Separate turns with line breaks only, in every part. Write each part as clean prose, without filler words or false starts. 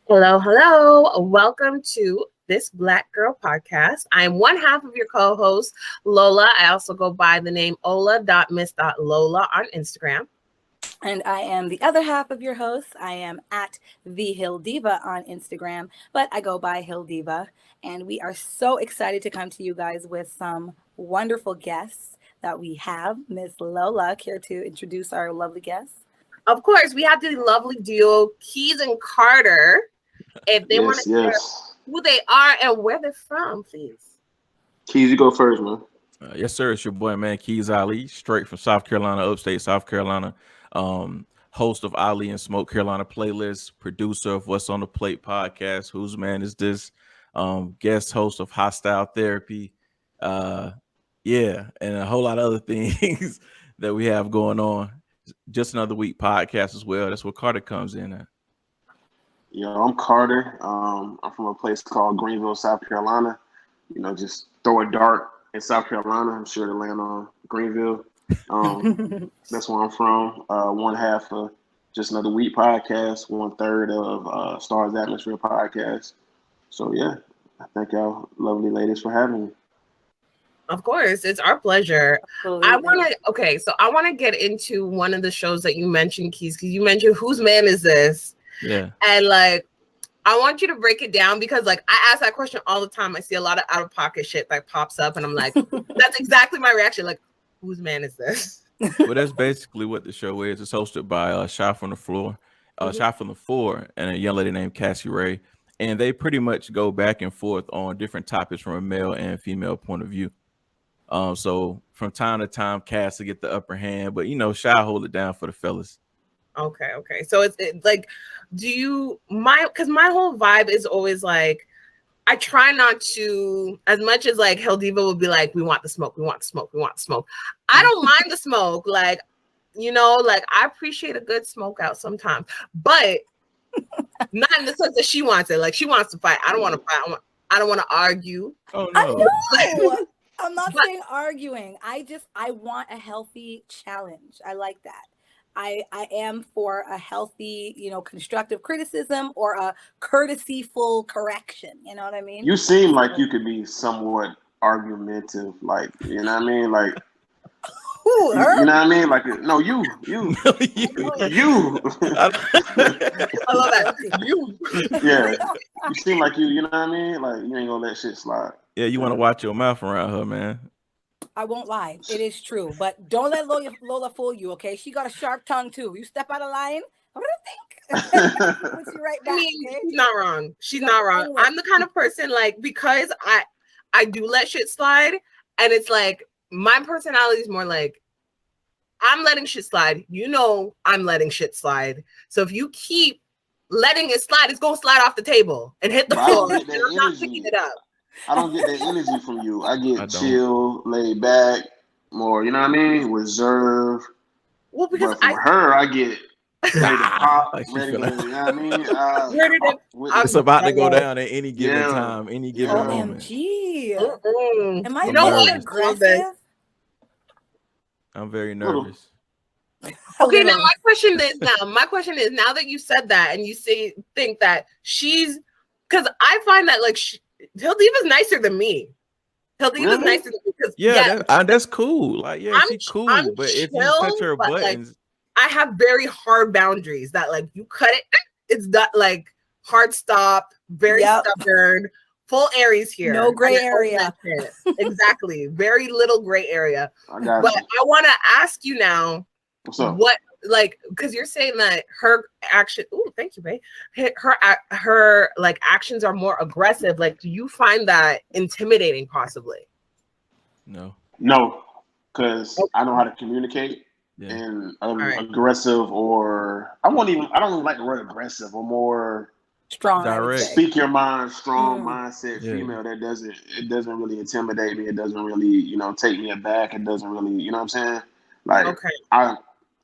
Hello, hello. Welcome to this Black Girl podcast. I am one half of your co-host, Lola. I also go by the name Ola.miss.Lola on Instagram.
And I am the other half of your host. I am at the HilDiva on Instagram, but I go by HilDiva. And we are so excited to come to you guys with some wonderful guests that we have. Miss Lola, care to introduce our lovely guests?
Of course, we have the lovely duo, Keiz and Carter. If they want to share who they are and where they're from, please.
Keiz, you go first, man.
Yes, sir. It's your boy, man, Keiz Ali, straight from South Carolina, upstate South Carolina. Host of Ali and Smoke Carolina playlist, producer of What's on the Plate podcast. Whose man is this? Guest host of Hostile Therapy. And a whole lot of other things that we have going on. Just Another Week podcast as well. That's where Carter comes in at.
Yo, I'm Carter. I'm from a place called Greenville, South Carolina. You know, just throw a dart in South Carolina. I'm sure to land on Greenville. That's where I'm from. One half of Just Another Week podcast, 1/3 of Stars Atmosphere podcast. So yeah, I thank y'all lovely ladies for having me.
Of course, it's our pleasure.
Absolutely.
I want to get into one of the shows that you mentioned, Keiz, because you mentioned Whose Man Is This?
Yeah.
And I want you to break it down because I ask that question all the time. I see a lot of out of pocket shit that pops up and I'm like, that's exactly my reaction. Like, whose man is this?
Well, that's basically what the show is. It's hosted by Shot from the Floor, Shot from the Floor, and a young lady named Cassie Ray. And they pretty much go back and forth on different topics from a male and female point of view. So from time to time, Cass will get the upper hand, but Shy hold it down for the fellas.
Okay. So it's like, because my whole vibe is always like, I try not to, as much as HilDiva would be like, we want the smoke. I don't mind the smoke. I appreciate a good smoke out sometimes, but not in the sense that she wants it. Like, she wants to fight. I don't want to fight. I don't want to argue.
Oh, no.
I know. I'm not saying arguing. I want a healthy challenge. I like that. I am for a healthy, constructive criticism or a courtesy-full correction. You know what I mean?
You seem like you could be somewhat argumentative, you know what I mean?
Who, her?
You know what I mean? No, you. You.
I love that. You.
Yeah. You seem like you know what I mean? You ain't gonna let shit slide.
Yeah, you want to watch your mouth around her, man.
I won't lie. It is true. But don't let Lola fool you, okay? She got a sharp tongue, too. You step out of line, what do you think? Puts you right back, okay?
She's not wrong. She's not wrong. I'm the kind of person, because I do let shit slide, and it's my personality is more I'm letting shit slide. I'm letting shit slide. So if you keep letting it slide, it's going to slide off the table and hit the floor. And I'm not picking it up.
I don't get that energy from you. I get chill, laid back, more, you know what I mean? Reserved.
Well, because
from her, I get ready to pop, ready to, you know what I mean?
It's about to go down at any given time, any given moment.
OMG. Am
I
aggressive?
I'm very nervous.
Okay, now my question is now that you said that and you think that she's, because I find that HilDiva's nicer than me. HilDiva's nicer than me because
that's cool. She's cool, but if you touch her buttons,
I have very hard boundaries that you cut it, it's not hard stop, very stubborn, full Aries here.
No gray area.
Exactly. Very little gray area.
I
want to ask you now,
what's up?
What, because you're saying that her action, thank you, babe. Her actions are more aggressive. Do you find that intimidating possibly?
No, because I know how to communicate. And aggressive, or I don't even like the word aggressive, or more
strong,
direct.
Speak your mind, strong mindset female. That doesn't really intimidate me. It doesn't really, take me aback. It doesn't really, you know what I'm saying?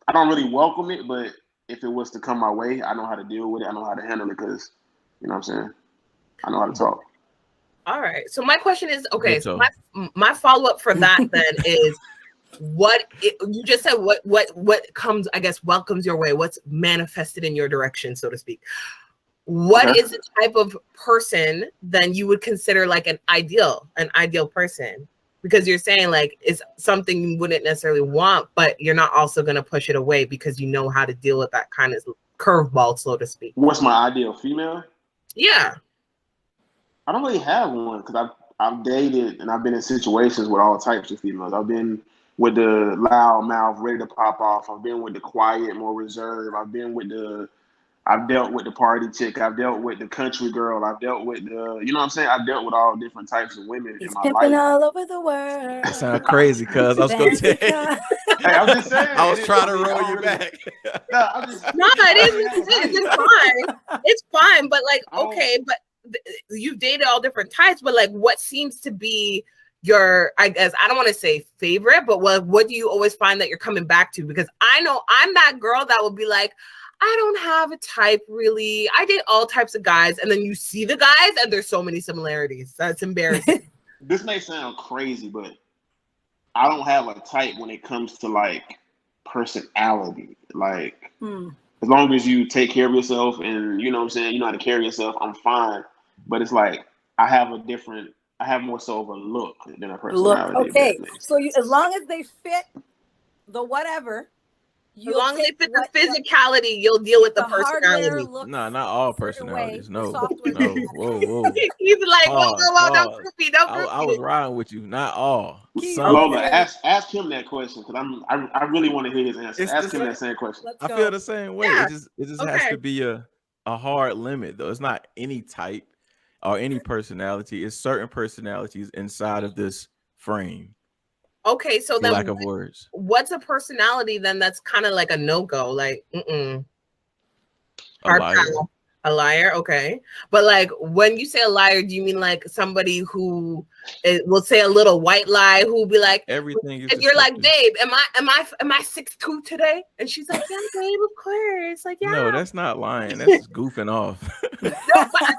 I don't really welcome it, but if it was to come my way, I know how to deal with it. I know how to handle it because, you know what I'm saying? I know how to talk.
All right. So my question is, so my follow-up for that then is, you just said what comes, I guess, welcomes your way, what's manifested in your direction, so to speak. what is the type of person then you would consider like an ideal person? Because you're saying like it's something you wouldn't necessarily want, but you're not also going to push it away because you know how to deal with that kind of curveball, so to speak.
What's my ideal female?
Yeah.
I don't really have one because I've dated and I've been in situations with all types of females. I've been with the loud mouth, ready to pop off. I've been with the quiet, more reserved. I've dealt with the party chick. I've dealt with the country girl. I've dealt with the, you know what I'm saying? I've dealt with all different types of women
He's
in my
pimping
life.
all over the world.
That sounds crazy, cuz I was gonna say.
Hey, I'm just saying.
I was trying to roll you back.
No, I'm just,
No, it is what it is. It's fine. It's fine. But like, okay, but you've dated all different types, but like what seems to be your, I guess, I don't want to say favorite, but what do you always find that you're coming back to? Because I know I'm that girl that will be like, I don't have a type really. I date all types of guys. And then you see the guys and there's so many similarities. That's embarrassing.
this may sound crazy, but I don't have a type when it comes to like personality. Like, as long as you take care of yourself and you know what I'm saying, you know how to carry yourself, I'm fine. But it's like, I have more so of a look than a personality.
Look, okay. So as long as they fit the whatever,
as long as they fit the physicality, you'll deal with the personality.
No, not all personalities. No. Whoa.
He's like, don't group me.
I was riding with you. Not all.
Lola, ask him that question because I really want to hear his answer. Ask him that same question.
I feel the same way.
Yeah.
It just has to be a hard limit though. It's not any type or any personality. It's certain personalities inside of this frame.
Okay, so then
lack of words.
What's a personality then that's kind of like a no-go? Like,
A liar.
A liar, okay. But like when you say a liar, do you mean like somebody who will say a little white lie, who will be like
everything?
If you're like, babe, am I 6'2" today? And she's like, yeah, babe, of course. Like, yeah.
No, that's not lying. That's goofing off.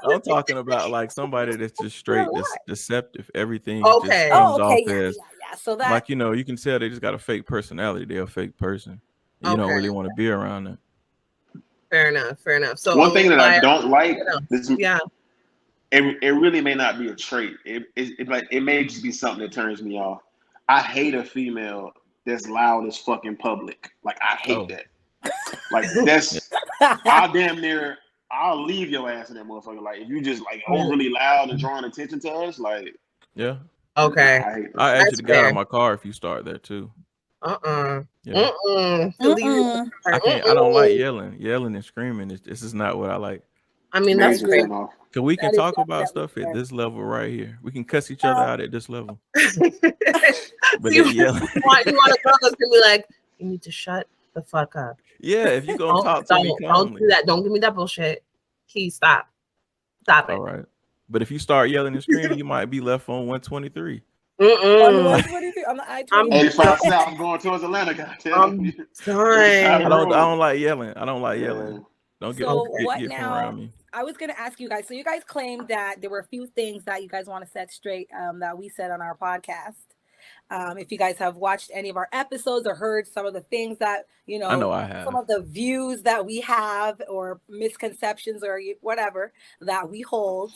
I'm talking about like somebody that's just straight, that's deceptive. Everything just comes off as
so that,
like, you know, you can tell they just got a fake personality. They're a fake person. You don't really want to be around them.
Fair enough. So
one thing that I don't like, it really may not be a trait. It may just be something that turns me off. I hate a female that's loud as fucking public. Like I hate that. Like that's I'll leave your ass in that motherfucker. Like if you just like overly loud and drawing attention to us, like
okay.
I actually get out of my car if you start that too.
I
don't like yelling. Yelling and screaming. This is not what I like.
I mean, that's great.
Cause we can talk about stuff at this level right here. We can cuss each other out at this level. But
you want a girl that's gonna be like, you need to shut the fuck up.
Yeah, if you gonna talk to me calmly.
Don't do that. Don't give me that bullshit. Keiz, stop it.
All right. But if you start yelling and screaming, you might be left on 123.
On the 123 on the I-20.
85 South. I'm going towards Atlanta, goddamn.
I don't like yelling. Don't get from around me.
I was going to ask you guys. So you guys claimed that there were a few things that you guys want to set straight that we said on our podcast. If you guys have watched any of our episodes or heard some of the things that, you know,
I know I have.
Some of the views that we have or misconceptions or whatever that we hold,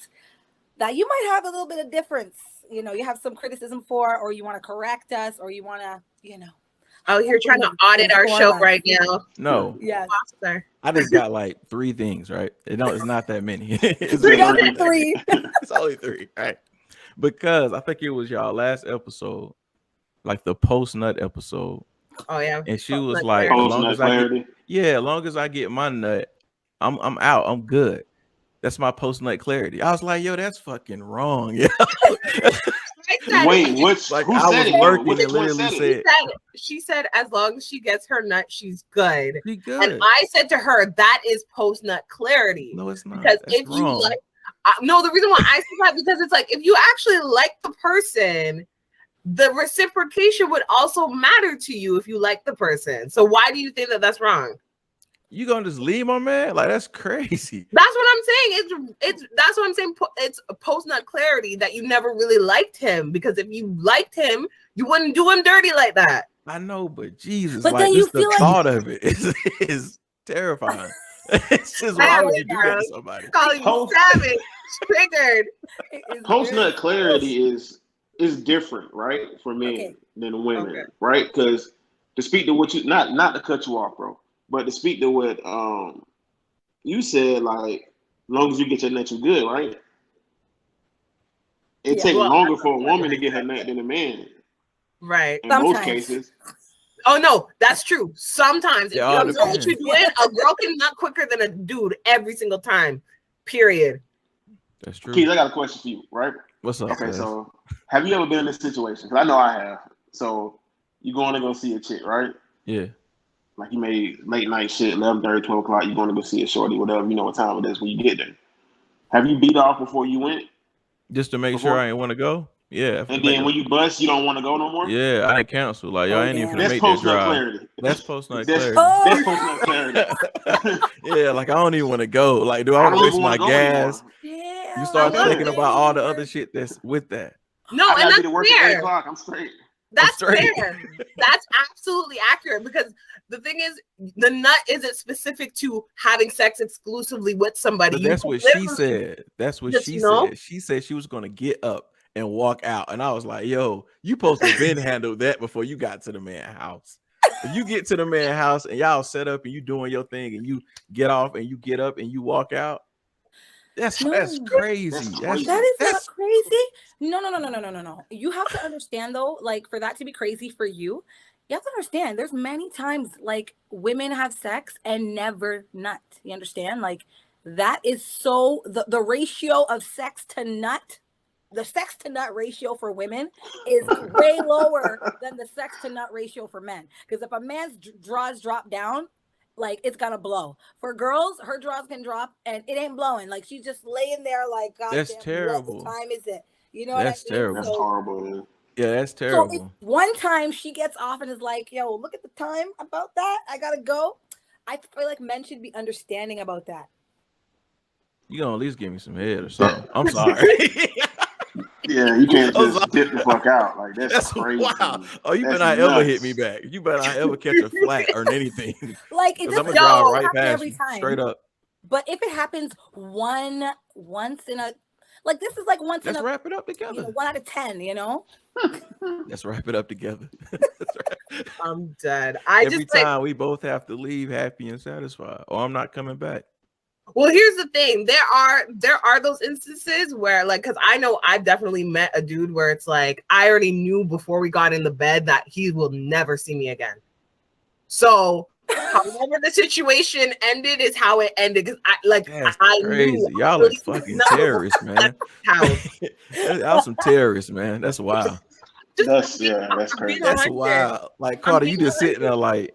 that you might have a little bit of difference. You know, you have some criticism for, or you want to correct us, or you want to, you know.
Oh, you're trying to audit our show right now.
No.
Yes.
I just got like 3 things, right? It's not that many. It's
only 3.
It's only 3, right? Because I think it was y'all last episode, like the post-nut episode.
Oh, yeah.
And she was like, as long as I get my nut, I'm out. I'm good. That's my post-nut clarity. I was like, yo, that's fucking wrong. Yeah.
Wait, what's
like
who
I
said
was
it?
working
Which
and
one
literally
said
said
she said as long as she gets her nut, she's good.
She good.
And I said to her, that is post-nut clarity.
No, it's not.
Because
that's
if
wrong.
you like, no, the reason why I said that because it's like if you actually like the person, the reciprocation would also matter to you if you like the person. So why do you think that that's wrong?
You gonna just leave my man? Like that's crazy.
That's what I'm saying. That's what I'm saying. It's a post-nut clarity that you never really liked him, because if you liked him, you wouldn't do him dirty like that.
I know, but Jesus,
but
like
then you
just the thought of it is terrifying. It's just why would you do that to somebody?
Calling you savage, triggered.
Post-nut clarity is different, right, for men than women, right? Because to speak to what you not to cut you off, bro, but to speak to what you said, like, as long as you get your nut, you good, right? It takes longer for a woman to get her nut than a man,
right?
In most cases.
Oh no, that's true. Sometimes if you know what you're doing, a girl can nut quicker than a dude every single time. Period.
That's true.
Keith, I got a question for you, right?
What's up?
Okay, so have you ever been in this situation? Because I know I have. So you going to go see a chick, right?
Yeah.
Like you made late night shit, 11:30, 12 o'clock. You going to go see a shorty, whatever. You know what time it is when you get there. Have you beat off before you went?
Just to make sure I ain't want to go. Yeah.
And then when you bust, you don't want to go no more?
Yeah, I didn't cancel. Like, y'all ain't even gonna make that drive. That's post-nut clarity.
That's post-nut clarity.
Yeah, like I don't even want to go. Like, do I want to waste my gas?
Yeah,
you start thinking about all the other shit that's with that.
No, and that's fair.
I'm straight.
That's fair. That's absolutely accurate because the thing is, the nut isn't specific to having sex exclusively with somebody.
But that's what she said. That's what she said. She said she was gonna get up and walk out, and I was like, "Yo, you supposed to been handle that before you got to the man's house. If you get to the man's house and y'all set up and you doing your thing and you get off and you get up and you walk out, that's crazy.
That is not crazy. No. You have to understand though, like for that to be crazy for you, you have to understand there's many times like women have sex and never nut. You understand? Like that is so the ratio of sex to nut. The sex to nut ratio for women is way lower than the sex to nut ratio for men. Because if a man's draws drop down, like it's gonna blow. For girls, her draws can drop and it ain't blowing. Like she's just laying there, like God.
That's
damn,
terrible.
What time is it? You know
that's
what I mean?
terrible.
That's horrible.
Yeah, that's terrible.
So if one time she gets off and is like, "Yo, look at the time about that. I gotta go." I feel like men should be understanding about that.
You gonna at least give me some head or something. I'm sorry.
Yeah, you can't just dip the fuck out. Like that's crazy.
Wow. Oh, you better not ever hit me back. You better not ever catch a flat or anything.
Like it doesn't happen every time.
Straight up.
But if it happens once in a like this is like once
Let's
in a
wrap it up together.
You know, 1 out of 10, you know?
Let's wrap it up together.
I'm dead.
Every time we both have to leave happy and satisfied, or I'm not coming back.
Well, here's the thing. There are those instances where, like, because I know I've definitely met a dude where it's like I already knew before we got in the bed that he will never see me again. So, however the situation ended is how it ended. Because I
crazy.
Knew
y'all are fucking terrorists, man. Y'all some terrorists, man. That's wild.
That's crazy.
That's wild. Like Carter, you just sitting there like.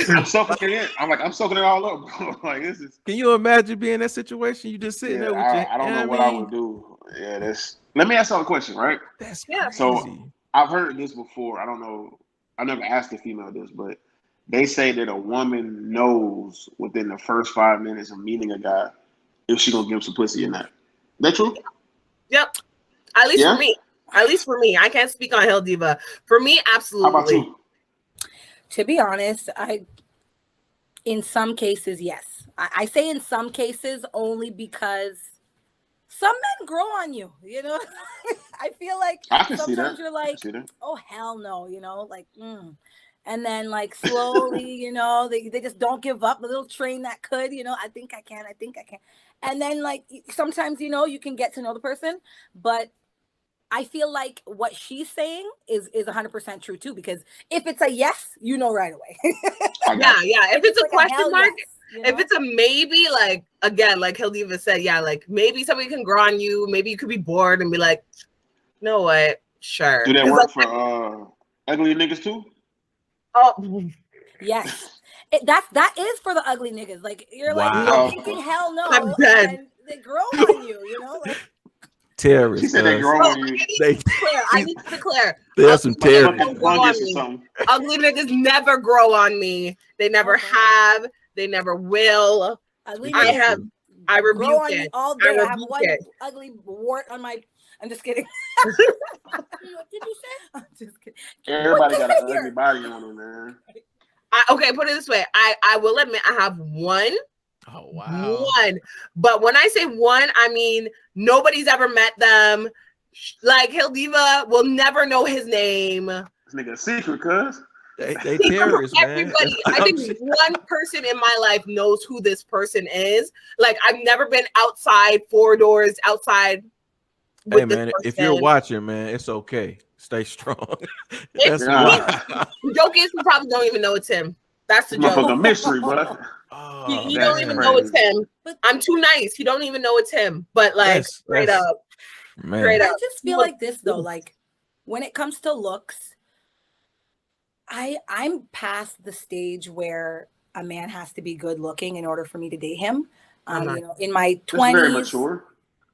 I'm soaking it. I'm soaking it all up, bro. Like this is.
Can you imagine being in that situation? You just sitting there with
I don't know what I would do. Yeah, Let me ask y'all a question, right?
That's crazy.
So I've heard this before. I don't know. I never asked a female this, but they say that a woman knows within the first 5 minutes of meeting a guy if she gonna give him some pussy or not. That true?
Yep. At least for me. I can't speak on HilDiva. For me, absolutely.
How about you?
To be honest, in some cases, yes. I say in some cases only because some men grow on you, you know? I feel like sometimes you're like, oh, hell no, you know? Like, And then like slowly, you know, they just don't give up. The little train that could, you know, I think I can. And then like sometimes, you know, you can get to know the person, but I feel like what she's saying is 100% true too, because if it's a yes, you know right away.
Yeah. If it's a
like
question mark,
yes, you know?
If it's a maybe, like again, like HilDiva said, yeah, like maybe somebody can grow on you. Maybe you could be bored and be like, you know what? Sure.
Do that work for ugly niggas too?
Oh,
yes. That is for the ugly niggas. Like you're like,
Wow.
you're thinking hell no,
I'm dead.
and they grow on you, you know? Like,
terrorists.
She said they grow on you.
I need to declare.
There's some terrorists.
Ugly niggas never grow on me. They never have. They never will. I rebuke it.
All day. I have one ugly wart on my. I'm just kidding. What did you say? I'm just kidding.
Everybody got an ugly body on them, man.
Okay, put it this way. I will admit I have one
Oh wow.
One. But when I say one, I mean nobody's ever met them. Like HilDiva will never know his name.
This nigga a secret, cuz.
They terrorists, man.
Everybody, I think one person in my life knows who this person is. Like I've never been outside 4 doors outside.
Hey man, if you're watching, man, it's okay. Stay strong. That's
the joke is he probably don't even know it's him. That's the joke.
Motherfucking mystery, bro.
He don't even know it's him. I'm too nice. He don't even know it's him. But like straight up.
Man.
I just feel like this though. Like when it comes to looks, I'm past the stage where a man has to be good looking in order for me to date him. You know, in my 20s.
Very mature.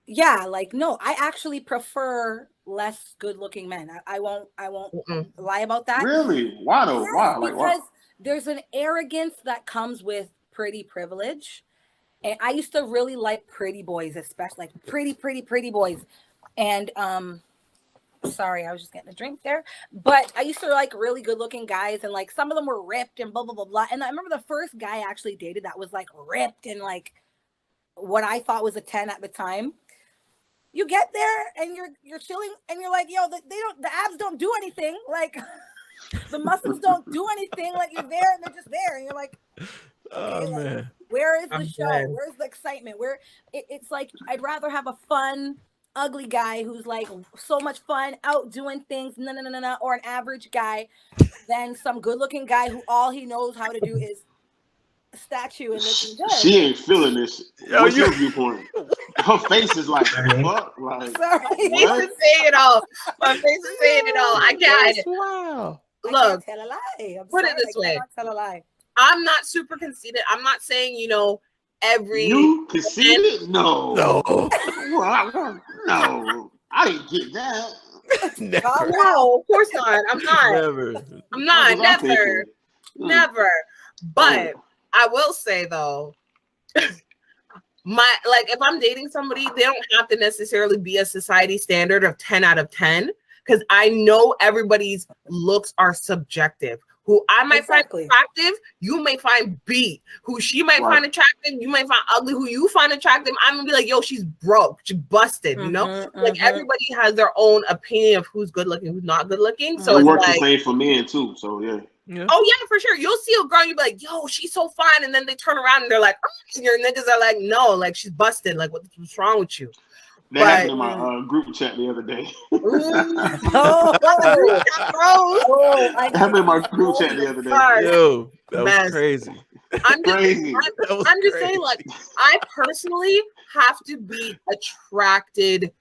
Yeah, like no, I actually prefer less good looking men. I won't lie about that.
Really? Why though? Why? Like
because there's an arrogance that comes with pretty privilege. And I used to really like pretty boys, especially like pretty boys. And sorry, I was just getting a drink there. But I used to like really good looking guys, and like some of them were ripped and blah blah blah blah. And I remember the first guy I actually dated that was like ripped and like what I thought was a 10 at the time. You get there and you're chilling and you're like, yo, the abs don't do anything. Like the muscles don't do anything. Like you're there and they're just there. And you're like, okay,
man.
Where is the show? Dead. Where's the excitement? Where it's like, I'd rather have a fun, ugly guy who's like so much fun out doing things, or an average guy than some good looking guy who all he knows how to do is a statue and looking good.
She ain't feeling this. What's your viewpoint? Her face is like, fuck. Like,
sorry. My face is saying it all. My face is saying it all. I can't.
Wow.
Look, I can't tell a lie.
Put it this way.
Tell a lie.
I'm not super conceited. I'm not saying, you know, every.
You conceited? No.
No.
Well, no. I didn't get that.
Never.
No, of course not. I'm not.
Never.
I'm not. Never. Never. But I will say though, if I'm dating somebody, they don't have to necessarily be a society standard of 10 out of 10, because I know everybody's looks are subjective. Who I might find attractive, you may find beat. Who she might find attractive, you might find ugly. Who you find attractive, I'm gonna be like, yo, she's broke, she's busted. You know, like everybody has their own opinion of who's good looking, who's not good looking. So
it works
like,
the same for men too. So yeah.
Oh yeah, for sure. You'll see a girl, you'll be like, yo, she's so fine, and then they turn around and they're like, oh, and your niggas are like, no, like she's busted. Like what's wrong with you?
That happened in my group chat the other day.
That
happened in my group chat the other day.
Yo, that was crazy.
I'm just saying, like, I personally have to be attracted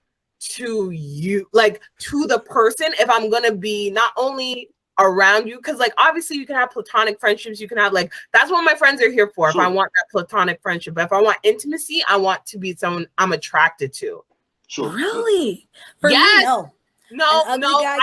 to you, like to the person, if I'm gonna be not only around you, because like obviously you can have platonic friendships, you can have like, that's what my friends are here for. Sure. If I want that platonic friendship, but if I want intimacy, I want to be someone I'm attracted to.
Sure.
Really? For me, no.
I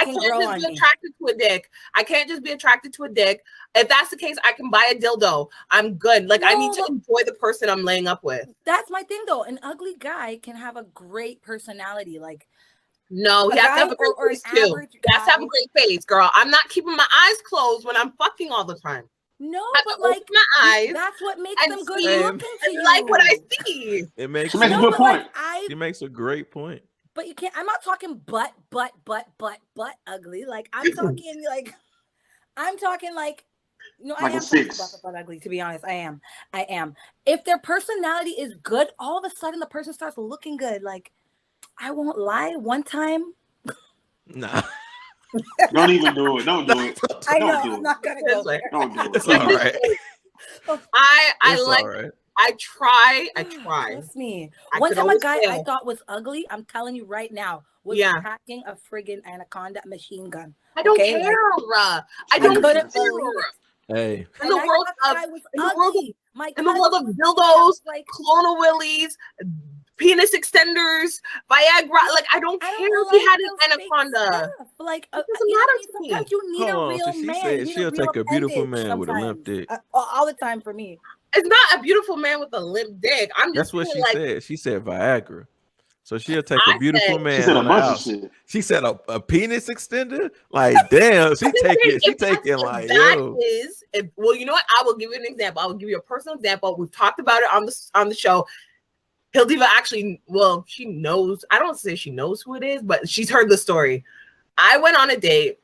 can't just be attracted to a dick. I can't just be attracted to a dick. If that's the case, I can buy a dildo. I'm good. Like I need to enjoy the person I'm laying up with.
That's my thing though. An ugly guy can have a great personality. Like
no, he has to have a great face too. He has to have a great face, girl. I'm not keeping my eyes closed when I'm fucking all the time.
No, but like
my eyes,
that's what makes them good looking to you.
Like what I see.
It makes
a good point.
She makes a great point.
But you can't. I'm not talking butt ugly. Like I'm talking like, no, I am talking butt ugly. To be honest, I am. If their personality is good, all of a sudden the person starts looking good. Like I won't lie. One time,
nah.
Don't even do it. Don't do it.
I know. I'm not gonna go there.
Don't do it.
It's all right.
I try.
Trust me. One time a guy I thought was ugly, I'm telling you right now, was packing a friggin' anaconda machine gun.
I don't care. I don't care.
Hey.
In the world of dildos, like clonal willies, penis extenders, Viagra, like I don't care if he had an anaconda.
Like
sometimes
you need a real man.
She'll take a beautiful man with a limp dick.
All the time for me.
It's not a beautiful man with a limp dick.
That's what she said. She said Viagra. So she'll take a beautiful man.
She said a
on the
bunch of
house.
shit.
She said a penis extender. Like damn, she taking like yo.
Well, you know what? I will give you an example. I will give you a personal example. We've talked about it on the show. HilDiva actually, well, she knows. I don't say she knows who it is, but she's heard the story. I went on a date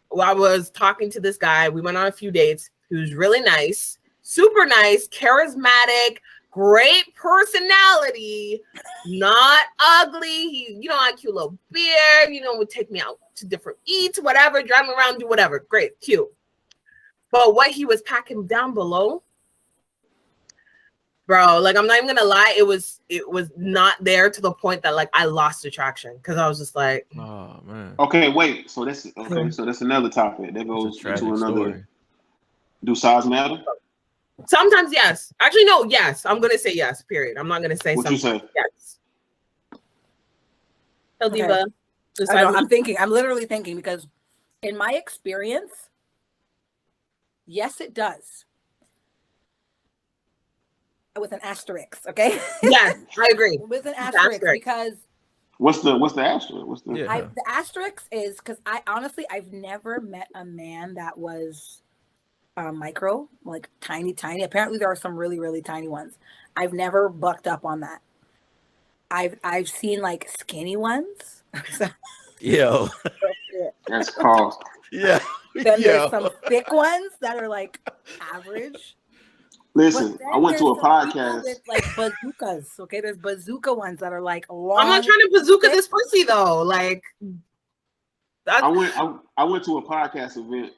while I was talking to this guy. We went on a few dates. He was really nice, super nice, charismatic, great personality, not ugly. He, had a cute little beard, would take me out to different eats, whatever, drive me around, do whatever. Great, cute. But what he was packing down below, bro, like I'm not even gonna lie, it was not there to the point that like I lost attraction because I was just like,
oh man.
Okay, wait. So that's another topic that goes into another story. Do size matter?
Sometimes yes. Actually, no, yes. I'm gonna say yes, period. I'm not gonna say
what
something.
You say?
Yes. HilDiva.
Okay. I'm literally thinking because in my experience, yes, it does. With an asterisk, okay?
Yes, I agree.
With an asterisk because
what's the asterisk?
The asterisk is because I've never met a man that was micro, like tiny. Apparently there are some really, really tiny ones. I've never bucked up on that. I've seen like skinny ones.
Yo.
That's called.
Yeah.
Then there's some thick ones that are like average.
Listen, I went to a podcast
with like bazookas. Okay, there's bazooka ones that are like long.
I'm not trying to bazooka this pussy though. Like,
I went to a podcast event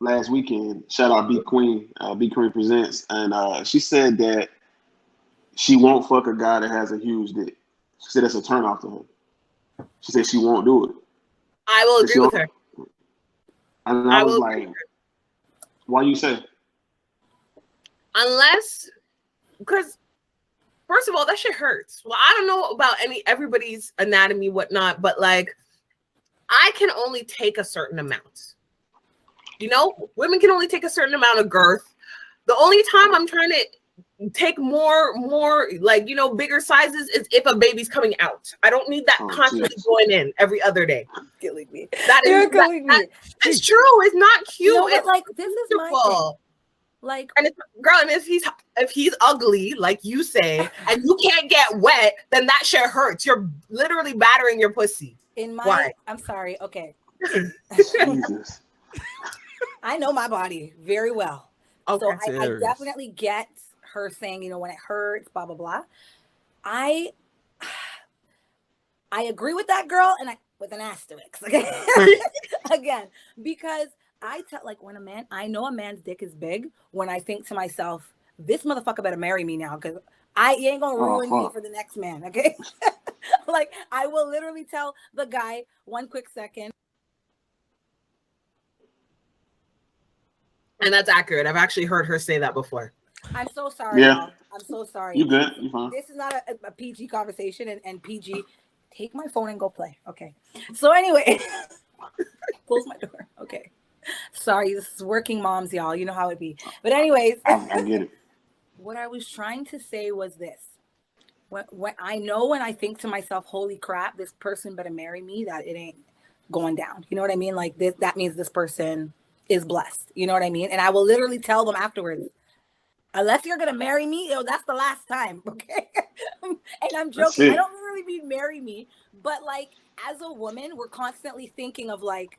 last weekend. Shout out B Queen. B Queen presents, and she said that she won't fuck a guy that has a huge dick. She said it's a turnoff to her. She said she won't do it.
I will agree with her.
And I was like, why you say?
Unless, because first of all, that shit hurts. Well, I don't know about everybody's anatomy, whatnot, but like, I can only take a certain amount. Women can only take a certain amount of girth. The only time I'm trying to take more like, bigger sizes is if a baby's coming out. I don't need that constantly going in every other day.
Killing me.
You're killing me. It's true. It's not cute.
It's like, this is my thing. Like,
and if he's ugly, like you say, and you can't get wet, then that shit hurts. You're literally battering your pussy.
I'm sorry. Okay.
Jesus.
I know my body very well.
Okay.
So I definitely get her saying, when it hurts, blah, blah, blah. I agree with that girl and with an asterisk. Okay? Again, because I tell when I know a man's dick is big when I think to myself, this motherfucker better marry me now because he ain't gonna ruin me for the next man. Okay. Like I will literally tell the guy one quick second.
And that's accurate. I've actually heard her say that before.
I'm so sorry.
Yeah.
Y'all. I'm so sorry.
You good? You fine?
This is not a PG conversation and PG. Take my phone and go play. Okay. So anyway, close my door. Okay. Sorry, this is working moms, y'all. You know how it be. But anyways,
I get it.
What I was trying to say was this. When I think to myself, holy crap, this person better marry me, that it ain't going down. You know what I mean? Like this, that means this person is blessed. You know what I mean? And I will literally tell them afterwards, unless you're going to marry me, that's the last time. Okay. And I'm joking. I don't really mean marry me, but like as a woman, we're constantly thinking of like,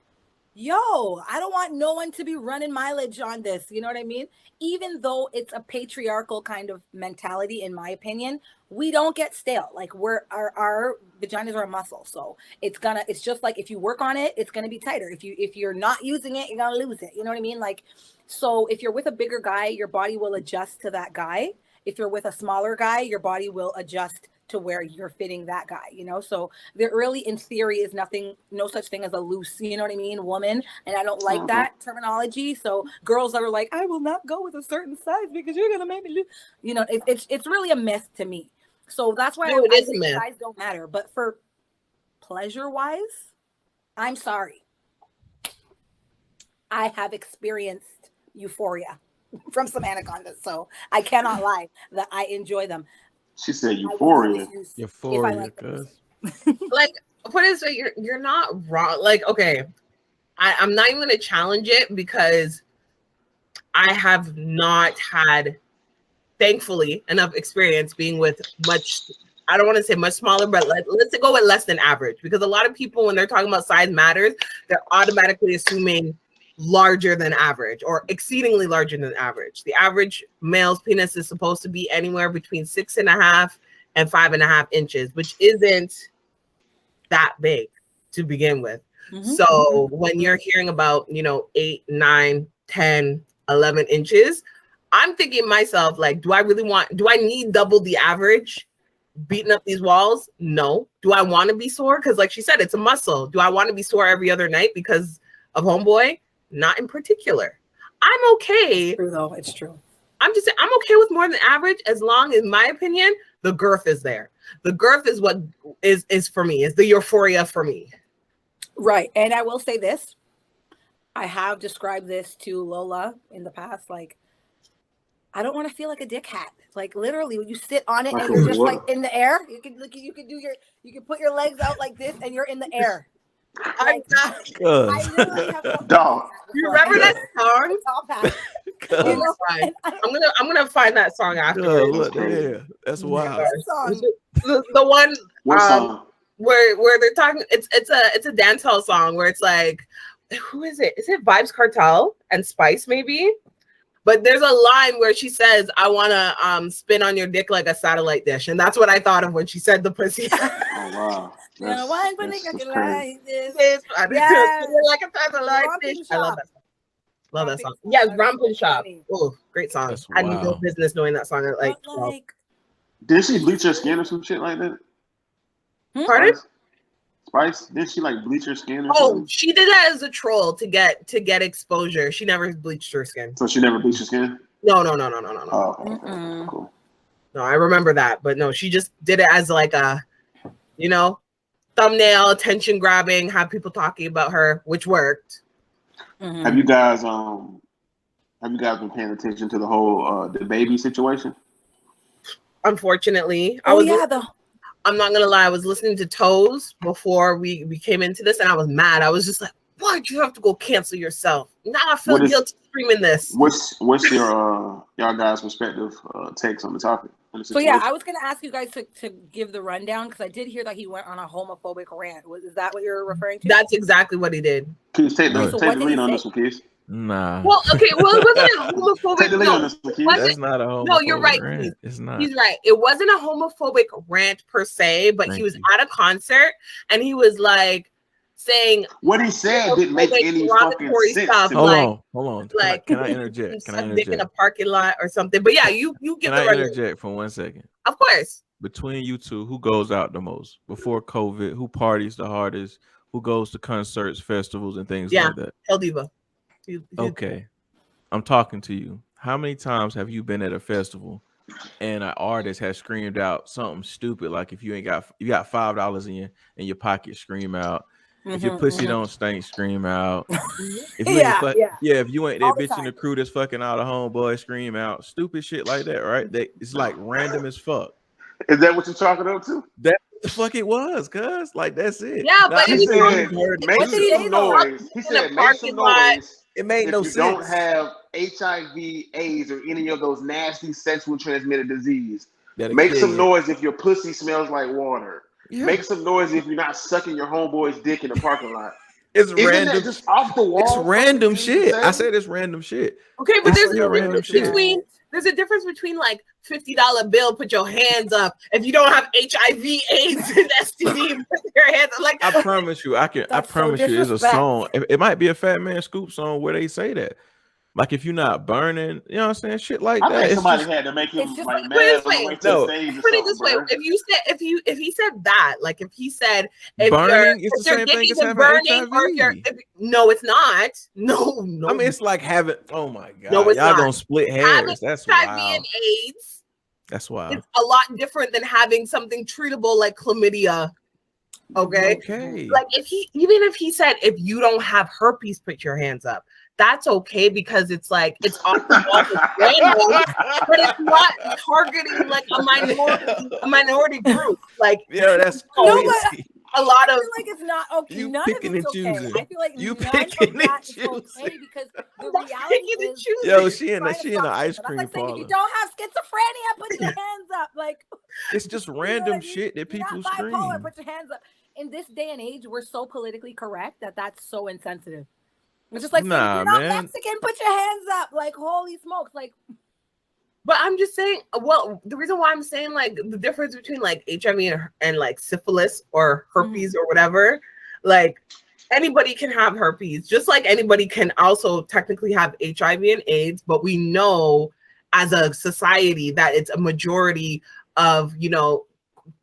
yo, I don't want no one to be running mileage on this. You know what I mean? Even though it's a patriarchal kind of mentality, in my opinion, we don't get stale. Like our vaginas are a muscle. So it's just like, if you work on it, it's going to be tighter. If you're not using it, you're going to lose it. You know what I mean? Like, so if you're with a bigger guy, your body will adjust to that guy. If you're with a smaller guy, your body will adjust to where you're fitting that guy, so there really in theory is no such thing as a loose, you know what I mean, woman. And I don't like that terminology. So girls that are like, I will not go with a certain size because you're gonna make me lose, it's really a myth to me. So that's why I think size don't matter. But for pleasure wise, I'm sorry, I have experienced euphoria from some anacondas, so I cannot lie that I enjoy them.
She said
I will
euphoria.
always use if I
Euphoria,
like the
cuz.
person.
Like, put it this way, you're not wrong. Like, okay, I'm not even gonna challenge it because I have not had, thankfully, enough experience being with much. I don't want to say much smaller, but let's go with less than average, because a lot of people, when they're talking about size matters, they're automatically assuming larger than average or exceedingly larger than average. The average male's penis is supposed to be anywhere between 6.5 and 5.5 inches, which isn't that big to begin with. So when you're hearing about, 8, 9, 10, 11 inches, I'm thinking myself, like, do I need double the average beating up these walls? No. Do I want to be sore? Because like she said, it's a muscle. Do I want to be sore every other night because of homeboy? Not in particular. I'm okay.
It's true though. It's true.
I'm just saying, I'm okay with more than average, as long as, in my opinion, the girth is there. The girth is what is for me, is the euphoria for me.
Right. And I will say this. I have described this to Lola in the past. Like, I don't want to feel like a dick hat. Like, literally, when you sit on it and you're just like in the air, you can put your legs out like this and you're in the air. Like, I literally have felt
Dog.
You remember that song?
Top hat.
Oh, I'm gonna find that song after.
Look, yeah, that's wild.
Song.
The one
What song?
where they're talking, it's a dancehall song where it's like, who is it? Is it Vibes Cartel and Spice maybe? But there's a line where she says, I wanna spin on your dick like a satellite dish. And that's what I thought of when she said the pussy.
Oh wow.
Like this.
Yeah. Like a satellite dish. I love that song. Love that song. Yeah, Rampin' Shop. Oh, great song. I had no business knowing that song at like 12.
Did she bleach her skin or some shit like that?
Pardon?
Spice? Did she like bleach her skin or
Oh,
something?
she did that as a troll to get exposure. She never bleached her skin.
So she never bleached her skin?
No.
Oh, okay. Cool.
No, I remember that, but no, she just did it as like a, thumbnail, attention grabbing, have people talking about her, which worked.
Have you guys been paying attention to the whole the baby situation?
Unfortunately, I'm not gonna lie, I was listening to Toes before we came into this, and I was mad. I was just like, why'd you have to go cancel yourself? Now I feel guilty screaming this.
What's your y'all guys' perspective takes on the topic?
So yeah, I was gonna ask you guys to give the rundown, because I did hear that he went on a homophobic rant. Is that what you're referring to?
That's exactly what he did.
Can you take the lead on this one, Keiz?
Nah.
Well, okay. Well, it wasn't a homophobic.
Take the lead on this one, Keiz.
That's not a homophobic.
No, you're right.
Rant. It's not.
He's right. It wasn't a homophobic rant per se, but he was at a concert and he was like saying
what he said didn't make any fucking sense.
Hold on.
Like,
can I interject? Can I interject?
In a parking lot or something. But yeah, you get the.
Can I interject for 1 second?
Of course.
Between you two, who goes out the most before COVID? Who parties the hardest? Who goes to concerts, festivals, and things like that?
HilDiva.
Okay, I'm talking to you. How many times have you been at a festival and an artist has screamed out something stupid, like if you got $5 in your pocket, scream out. If your pussy don't stink, scream out. If you if you ain't that bitch in the crew that's fucking out of homeboy, scream out. Stupid shit like that, right? It's like random as fuck.
Is that what you're talking about too?
That the fuck it was, cuz like that's it.
Yeah, but
he said make some noise. He said make some noise.
It made no sense.
If you don't have HIV, AIDS, or any of those nasty sexual transmitted disease, make some noise if your pussy smells like water. Yeah. Make some noise if you're not sucking your homeboy's dick in the parking lot.
It's random.
That just off the wall.
It's random shit. I said it's random shit.
Okay, but there's a difference between like $50 bill, put your hands up. If you don't have HIV, AIDS, and STD, put your hands up. Like,
I promise you, I promise you, there's a song. It might be a Fat Man Scoop song where they say that. Like if you're not burning, you know what I'm saying? Shit like that.
I think somebody had to make him like mad.
Put it this way. If he said that, like if he said if
burning is the same thing as having HIV.
No, it's not. No.
I mean, it's like having. Oh my god,
no,
y'all gonna split hairs. That's
HIV
wild.
and AIDS.
That's wild.
It's a lot different than having something treatable like chlamydia. Okay.
Okay.
Like if he said if you don't have herpes, put your hands up. that's okay because it's like it's off the wall, it's random, but it's not targeting like a minority group. Like,
yeah, that's
No,
crazy.
but
a lot
I
of
feel like it's not okay.
You
None of
picking
it's
and
okay.
choosing.
I feel like
You
none
picking
of
and
that is
choosing.
okay because the
I'm not
reality
picking and
is
choosing.
Yo, she in
trying to
the
stop
ice
shit. But
cream
that's like saying if you
parlor.
don't have schizophrenia, put your hands up. Like,
It's just
you know what
random
I mean?
shit that
You're
people
not bipolar,
scream.
put your hands up. In this day and age, we're so politically correct that that's so insensitive. It's just like saying, if
Nah,
you're not
man.
Mexican, put your hands up. Like, holy smokes. Like,
But I'm just saying, well, the reason why I'm saying like the difference between like HIV and like syphilis or herpes or whatever, like anybody can have herpes, just like anybody can also technically have HIV and AIDS. But we know as a society that it's a majority of, you know,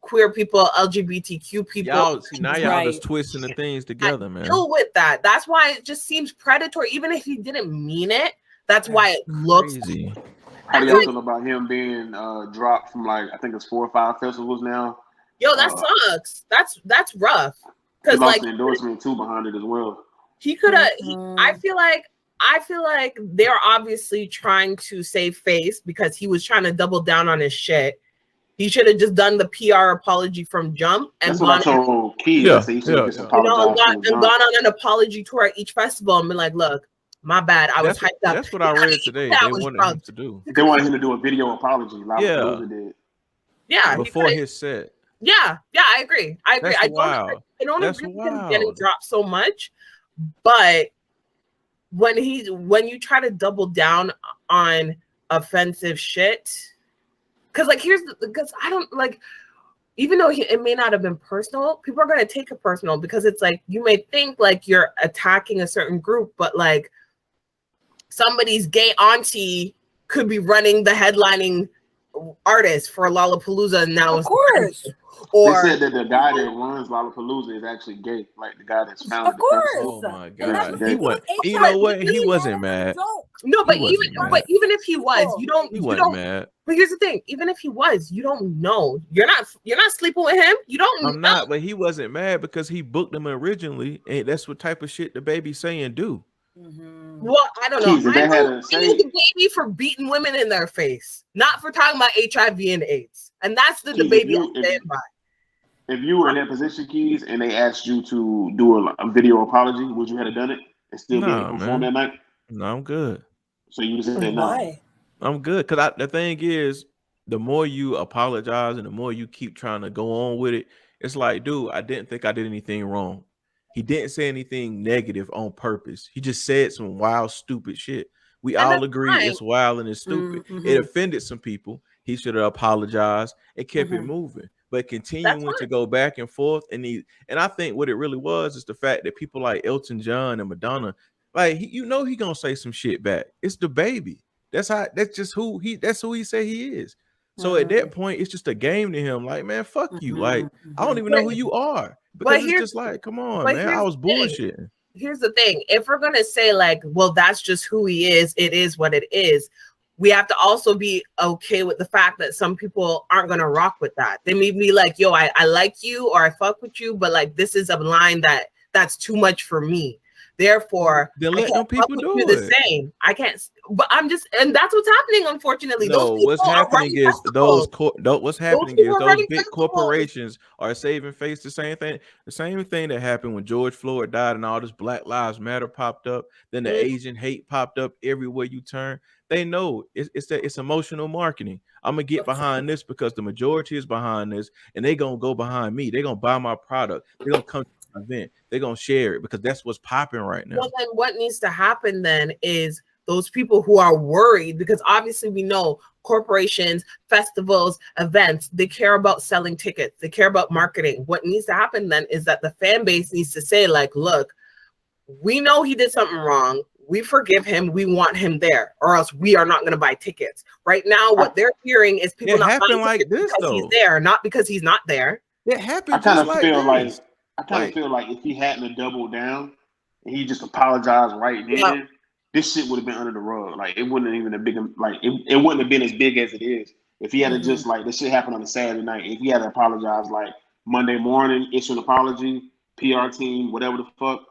queer people, LGBTQ people.
Y'all see now y'all just
Right.
twisting the things together, man.
Deal with that. That's why it just seems predatory, even if he didn't mean it. That's why it looks
Crazy.
How do y'all feel about him being dropped from like I think it's 4 or 5 festivals now?
Yo, that sucks. That's rough.
He
Because
lost
like
an endorsement too behind it as well.
he could have. I feel like they're obviously trying to save face because he was trying to double down on his shit. He should have just done the PR apology from jump and
That's what I told Keiz.
Yeah,
I said he should have just
you know,
apologized from the
gone
jump.
on an apology tour at each festival and been like, look, my bad. I was hyped up.
That's what I read today.
I
They
was
wanted
drunk.
him to do.
They wanted him to do a video apology.
Yeah.
Did.
Yeah,
Before his set.
Yeah, I agree.
That's
I
wild.
don't
That's
agree with him getting
wild.
dropped so much, but when you try to double down on offensive shit, because I don't like, even though it may not have been personal, people are gonna take it personal because it's like you may think like you're attacking a certain group, but like somebody's gay auntie could be running the headlining artist for Lollapalooza and now
of course.
or
they said that the guy that runs Lollapalooza is actually gay, like the guy that's founded
Of course.
the
Oh my
And that's
god.
the
He
thing
was,
with
you know
HIV.
what? He wasn't
It's a
mad.
joke.
no, but
He wasn't
even
mad.
if he was,
He
you
wasn't
don't.
mad.
But here's the thing: even if he was, you don't know. You're not sleeping with him. You don't.
I'm not, but he wasn't mad because he booked him originally, and that's what type of shit the baby saying do.
Well, I don't know.
Keiz, if they
I
had
know
to say-
the baby for beating women in their face, not for talking about HIV and AIDS, and that's the
Keiz,
baby I'm saying by.
If you were in that position, Keiz, and they asked you to do a video apology, would you have done it and still be able to perform that night?
No, I'm good.
So you just said no.
Why?
I'm good because the thing is, the more you apologize and the more you keep trying to go on with it, it's like, dude, I didn't think I did anything wrong. He didn't say anything negative on purpose. He just said some wild, stupid shit. We all agree it's wild and it's stupid. It offended some people. He should have apologized and kept it moving. But continuing to go back and forth, and I think what it really was is the fact that people like Elton John and Madonna, like he gonna say some shit back. It's the baby. That's who he said he is. So at that point, it's just a game to him. Like, man, fuck you. Like, I don't even know who you are. Because it's just like, come on, man. I was bullshitting.
Here's the thing. If we're gonna say like, well, that's just who he is, it is what it is. We have to also be okay with the fact that some people aren't gonna rock with that. They may be like, yo, I like you or I fuck with you, but like this is a line that's too much for me. Therefore,
then let them people do it.
The same. I can't. But I'm just, and that's what's happening. Unfortunately,
no. What's happening is those big corporations are saving face. The same thing that happened when George Floyd died and all this Black Lives Matter popped up. Then the Asian hate popped up everywhere you turn. They know it's emotional marketing. I'm gonna get behind this because the majority is behind this, and they gonna go behind me. They gonna buy my product. They gonna come to my event. They gonna share it because that's what's popping right now.
Well, then what needs to happen then is those people who are worried, because obviously we know corporations, festivals, events, they care about selling tickets. They care about marketing. What needs to happen then is that the fan base needs to say like, look, we know he did something wrong. We forgive him. We want him there, or else we are not going to buy tickets. Right now, what they're hearing is people not buying
like
tickets
this,
because
though.
he's there, not because he's not there.
It happened.
I kind of feel like if he hadn't doubled down and he just apologized right then, this shit would have been under the rug. Like it wouldn't have even a big it wouldn't have been as big as it is if he had just like this shit happened on a Saturday night. If he had to apologize like Monday morning, issue an apology, PR team, whatever the fuck.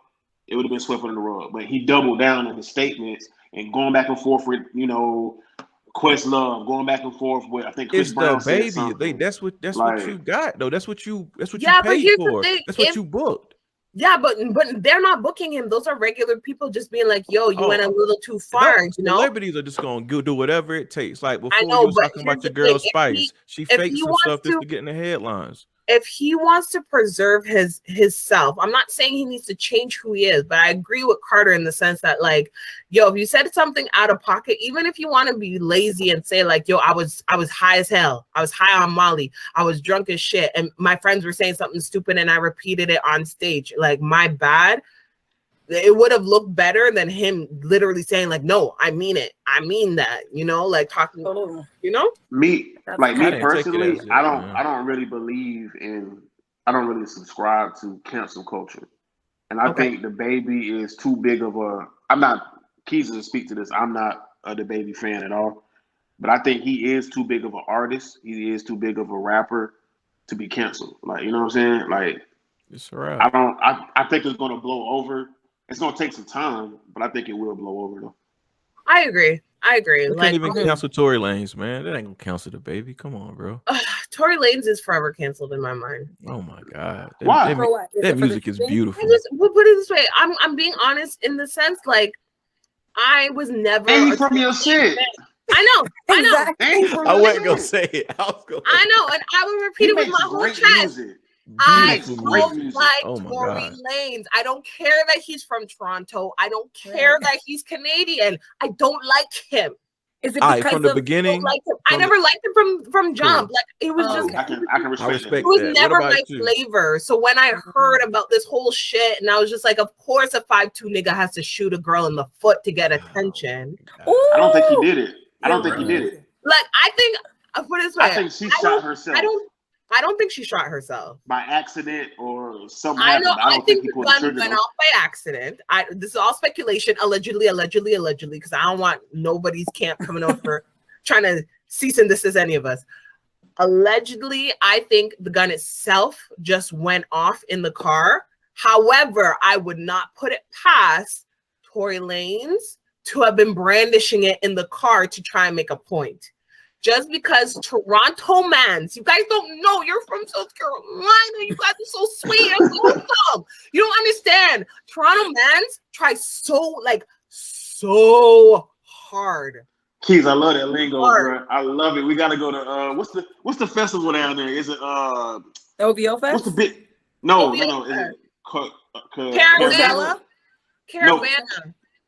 it would have been swept under the rug. But he doubled down on his statements and going back and forth with, you know, Questlove, going back and forth with, I think Chris
It's
Brown
the
said
baby.
something.
That's what
Like,
you got though. That's what you
but
paid
here's
for.
the thing.
That's what you booked.
Yeah, but they're not booking him. Those are regular people just being like, yo, you went a little too far, you know?
Celebrities are just gonna do whatever it takes. Like before,
I know,
you was
but
talking about
here's
your
the
girl
thing.
Spice. She
if
faked
he
some
wants
stuff just
to-
to get in the headlines.
If he wants to preserve his self, I'm not saying he needs to change who he is, but I agree with Carter in the sense that, like, yo, if you said something out of pocket, even if you want to be lazy and say like, yo, I was high as hell, I was high on Molly, I was drunk as shit, and my friends were saying something stupid and I repeated it on stage, like, my bad. It would have looked better than him literally saying like, no, I mean it, I mean that, you know, like talking, you know.
Me personally, I
man.
don't really believe in, I don't really subscribe to cancel culture. And I think the baby is too big of a, I'm not, Keiz to speak to this, I'm not a the baby fan at all, but I think he is too big of an artist. He is too big of a rapper to be canceled. Like, you know what I'm saying? Like,
It's right.
I think it's gonna blow over. It's gonna take some time, but I think it will blow over though.
I agree.
They
Like,
can't even cancel Tory Lanez, man. That ain't gonna cancel the baby. Come on, bro.
Tory Lanez is forever canceled in my mind.
Oh my god.
Why?
That music is beautiful.
We'll put it this way. I'm being honest in the sense, like, I was never.
Ain't he from your shit?
I know.
Ain't he from
I
your
wasn't gonna
shit?
say it.
I know, and I will repeat
He
it with
makes
my whole
great
chest.
music.
I
Beautiful great
don't
music.
like
Oh my
Tory
God.
Lanez. I don't care that he's from Toronto. I don't care that he's Canadian. I don't like him.
Is it
Alright,
because
from the
of
beginning.
I never liked him from jump. Like, it was just
I can respect
it
that.
was
that.
never
What
my
about you?
flavor. So when I heard about this whole shit, and I was just like, of course a 5'2" nigga has to shoot a girl in the foot to get attention.
I don't think he did it. I don't think he did it.
Like, I think, I'll put it this way.
I think she shot herself.
I don't think she shot herself
by accident or something
I
happened.
know.
I don't think he
the
pulled the
gun
trigger.
went off by accident. This is all speculation. Allegedly, because I don't want nobody's camp coming over trying to cease and desist any of us. Allegedly, I think the gun itself just went off in the car. However, I would not put it past Tory Lanez to have been brandishing it in the car to try and make a point. Just because Toronto mans, you guys don't know, you're from South Carolina, you guys are so sweet and so dumb. You don't understand. Toronto mans try so hard.
Keiz, I love that lingo, bro. I love it. We gotta go to what's the festival down there? Is it
OVO Fest?
what's the big no. Is it
Caravana?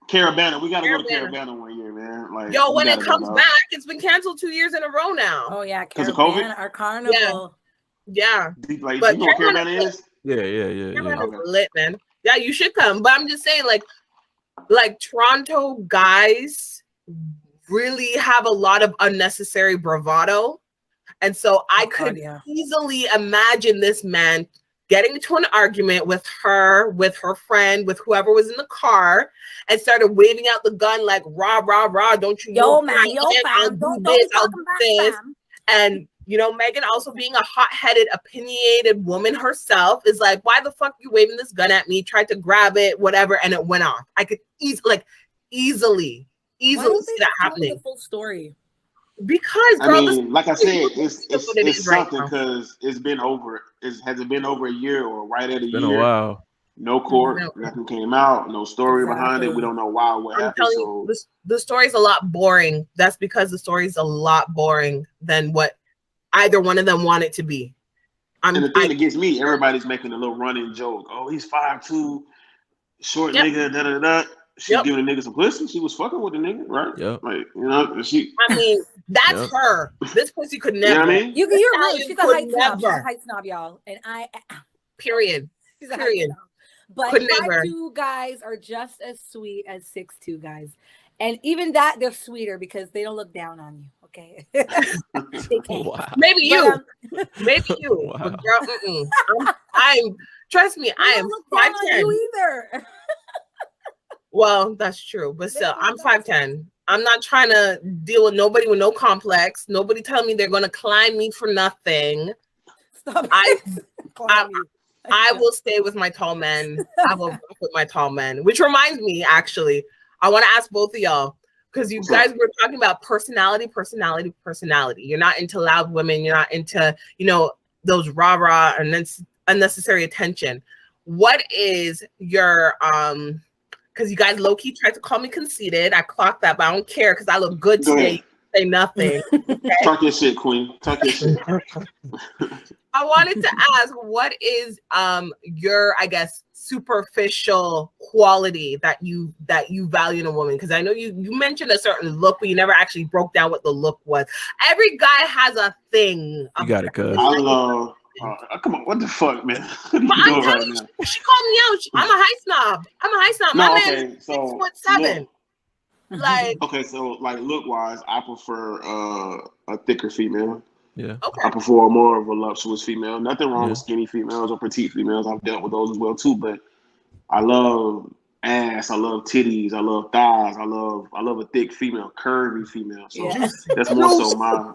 Caravana. We gotta go to Caravana one year, man. Like,
yo, when it comes back, it's been canceled 2 years in a row now.
Oh yeah,
because of COVID.
Our carnival.
Yeah.
Like,
But
you know what Caravana is?
Yeah.
Caravana's lit, man. Yeah, you should come. But I'm just saying, like Toronto guys really have a lot of unnecessary bravado. And so I could easily imagine this man getting into an argument with her friend, with whoever was in the car, and started waving out the gun like, rah, rah, rah, don't you know? I'll do this, I'll do this. And, you know, Megan, also being a hot-headed, opinionated woman herself, is like, why the fuck are you waving this gun at me? Tried to grab it, whatever, and it went off. I could easily see that happening.
The full story.
Because,
girl, I mean, like I said, it's something,
right,
because it's been over. Has it been over a year or right at a year?
Been a while.
No court, nothing came out, no story behind it. We don't know why, what happened.
I'm telling you, the story's a lot boring. That's because the story's a lot boring than what either one of them want it to be.
And the thing that gets me, everybody's making a little running joke. Oh, he's 5'2", short nigga, da-da-da. She's giving the nigga some pussy. She was fucking with the nigga, right?
Yeah.
Like, you know,
I mean, that's her. This pussy could never.
You know what I mean?
You're right. She's a height snob. She's a height snob, y'all. And
Period.
She's a height snob. But 5'2" guys are just as sweet as 6'2" guys. And even that, they're sweeter because they don't look down on you. Okay.
Wow.
Maybe you. Maybe you.
Wow.
But girl, I'm trust me, I am 5'10".
You either.
Well, that's true, but still, I'm 5'10". I'm not trying to deal with nobody with no complex. Nobody telling me they're gonna climb me for nothing.
Stop.
I will stay with my tall men. I will rock with my tall men. Which reminds me, actually, I want to ask both of y'all, because you guys were talking about personality. You're not into loud women. You're not into, those rah-rah and unnecessary attention. What is your because you guys low-key tried to call me conceited. I clocked that, but I don't care because I look good today. Say nothing. Okay?
Talk your shit, queen. Talk your shit.
I wanted to ask, what is your, I guess, superficial quality that you value in a woman? Because I know you mentioned a certain look, but you never actually broke down what the look was. Every guy has a thing.
You got it, cuz.
I love. Come on, what the fuck, man? What are you doing right now?
She called me out. I'm a high snob.
No,
My
okay,
man is
so
6'7". Like,
okay, so like look wise, I prefer a thicker female.
Yeah.
okay.
I prefer more of a voluptuous female. Nothing wrong
Yeah.
with skinny females or petite females. I've dealt with those as well too. But I love ass. I love titties. I love thighs. I love a thick female, curvy female. So that's more so my.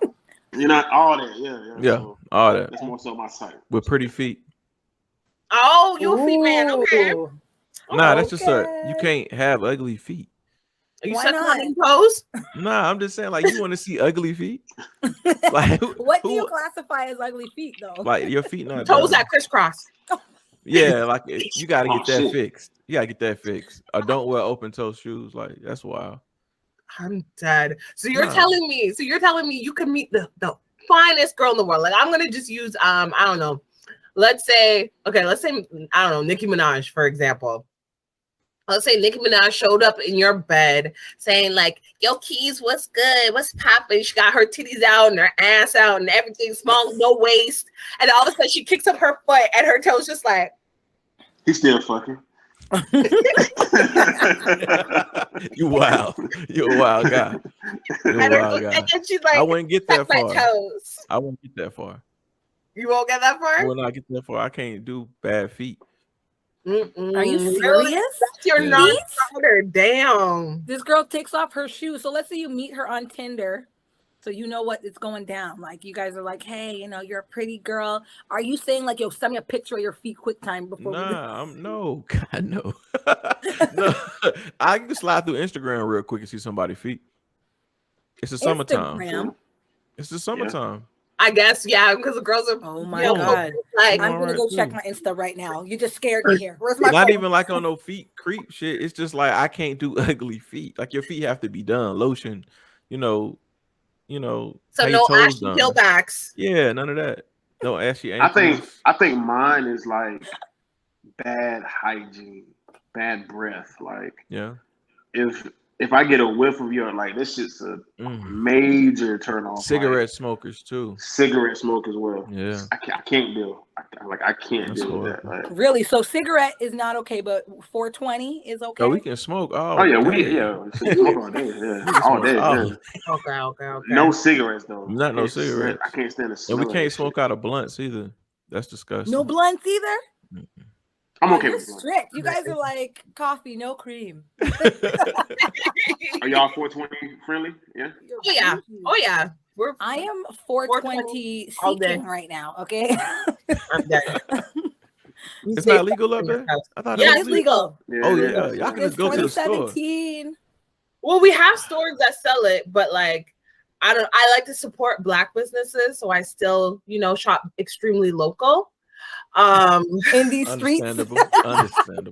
You're not all that. Yeah. So
all that.
that's more so my type.
With pretty feet.
Oh, you a feet man? Okay.
Nah, that's just you can't have ugly feet.
Are you
Why
sucking
not?
on them toes?
Nah, I'm just saying, like, you want to see ugly feet? Like,
What do you classify as ugly feet, though?
Like, your feet not
Toes
done.
that crisscross.
Yeah, like you got to get that
shit.
fixed. You got to get that fixed. Or don't wear open toe shoes. Like, that's wild.
I'm dead. So you're telling me you can meet the finest girl in the world. Like, I'm gonna just use I don't know. Let's say I don't know, Nicki Minaj, for example. Let's say Nicki Minaj showed up in your bed saying like, yo, Keiz, what's good? What's poppin'? She got her titties out and her ass out and everything small, no waist. And all of a sudden she kicks up her foot and her toes just like.
He's still fucking.
You wild. You're a wild guy. You're a wild guy.
And then she's like,
I wouldn't get that far.
Toes.
I wouldn't get that far.
You won't get that far?
I will not get that far. I can't do bad feet.
Are you serious?
That's your non-starter. Damn.
This girl takes off her shoes. So let's say you meet her on Tinder. So you know what is going down. Like, you guys are like, hey, you're a pretty girl. Are you saying like, yo, send me a picture of your feet quick time before
no. God, no. No. I can slide through Instagram real quick and see somebody's feet. It's the summertime.
Instagram?
It's the summertime.
I guess, yeah, because the girls are.
Oh my God!
Like,
I'm gonna go check my Insta right now. You just scared me here. Where's my
Not
phone?
even like on no feet creep shit. It's just like I can't do ugly feet. Like, your feet have to be done, lotion,
so no
toes
ashy peelbacks.
Yeah, none of that. No ashy ankles.
I think mine is like bad hygiene, bad breath. Like,
yeah.
If I get a whiff of your, like, this shit's a major turn off.
Cigarette smokers too.
Cigarette smoke as well.
Yeah.
I can't deal. I can't deal with that. Like,
really? So cigarette is not okay, but 420 is okay.
Oh, we can smoke.
Oh yeah, smoke all day. Yeah, all day. Yeah.
Okay.
No cigarettes though.
No cigarettes.
I can't stand the smell.
And we can't smoke out of blunts either. That's disgusting.
No blunts either.
Mm-mm.
I'm okay
You're
with that.
strict. You guys are like coffee, no cream.
Are y'all 420 friendly? Yeah.
Oh yeah.
I am 420 seeking right now. Okay.
I'm dead.
It's not legal up there. I thought it was
it's legal.
Oh yeah, y'all can just go to the store.
Well, we have stores that sell it, but like I like to support Black businesses, so I still shop extremely local.
In these streets.
Understandable.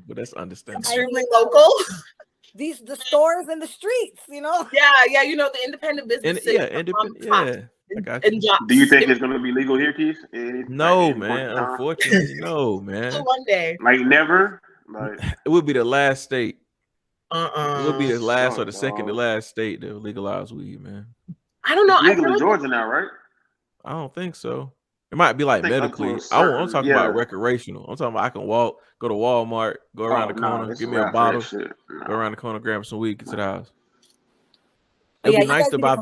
That's understandable.
Extremely local.
The stores in the streets,
Yeah, the independent businesses.
Independent. Yeah. I got you.
Do you think it's gonna be legal here, Keith?
No, man. Unfortunately, no, man.
One day.
Like never. Like,
it would be the last state. It would be the last or the
dog.
second to last state that would legalize weed, man.
I don't know.
It's legal in Georgia now, right?
I don't think so. It might be like medically. I'm talking about recreational. I'm talking about I can walk, go to Walmart, go around the corner, give me a bottle, go around the corner, grab some weed, get to the house. It'd be nice to buy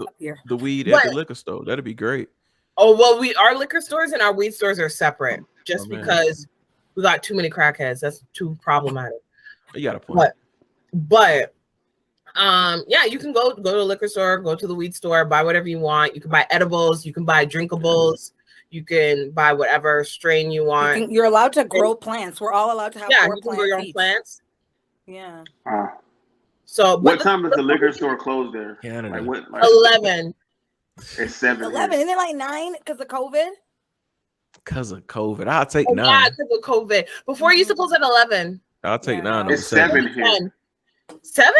the weed at the liquor store. That'd be great.
Oh, well, our liquor stores and our weed stores are separate just because we got too many crackheads. That's too problematic.
You got a point.
But you can go to the liquor store, go to the weed store, buy whatever you want. You can buy edibles, you can buy drinkables, You can buy whatever strain you want.
You're allowed to grow plants. We're all allowed to have 4
you can grow
plants
your own
each.
plants.
Yeah.
So,
what time does the liquor store close there?
Canada.
Like what?
11.
It's 7.
11. Isn't it like 9 because of COVID?
Because of COVID, I'll take 9.
Yeah, because of COVID. Before, you used to close at 11.
I'll take 9.
It's 7 here.
7?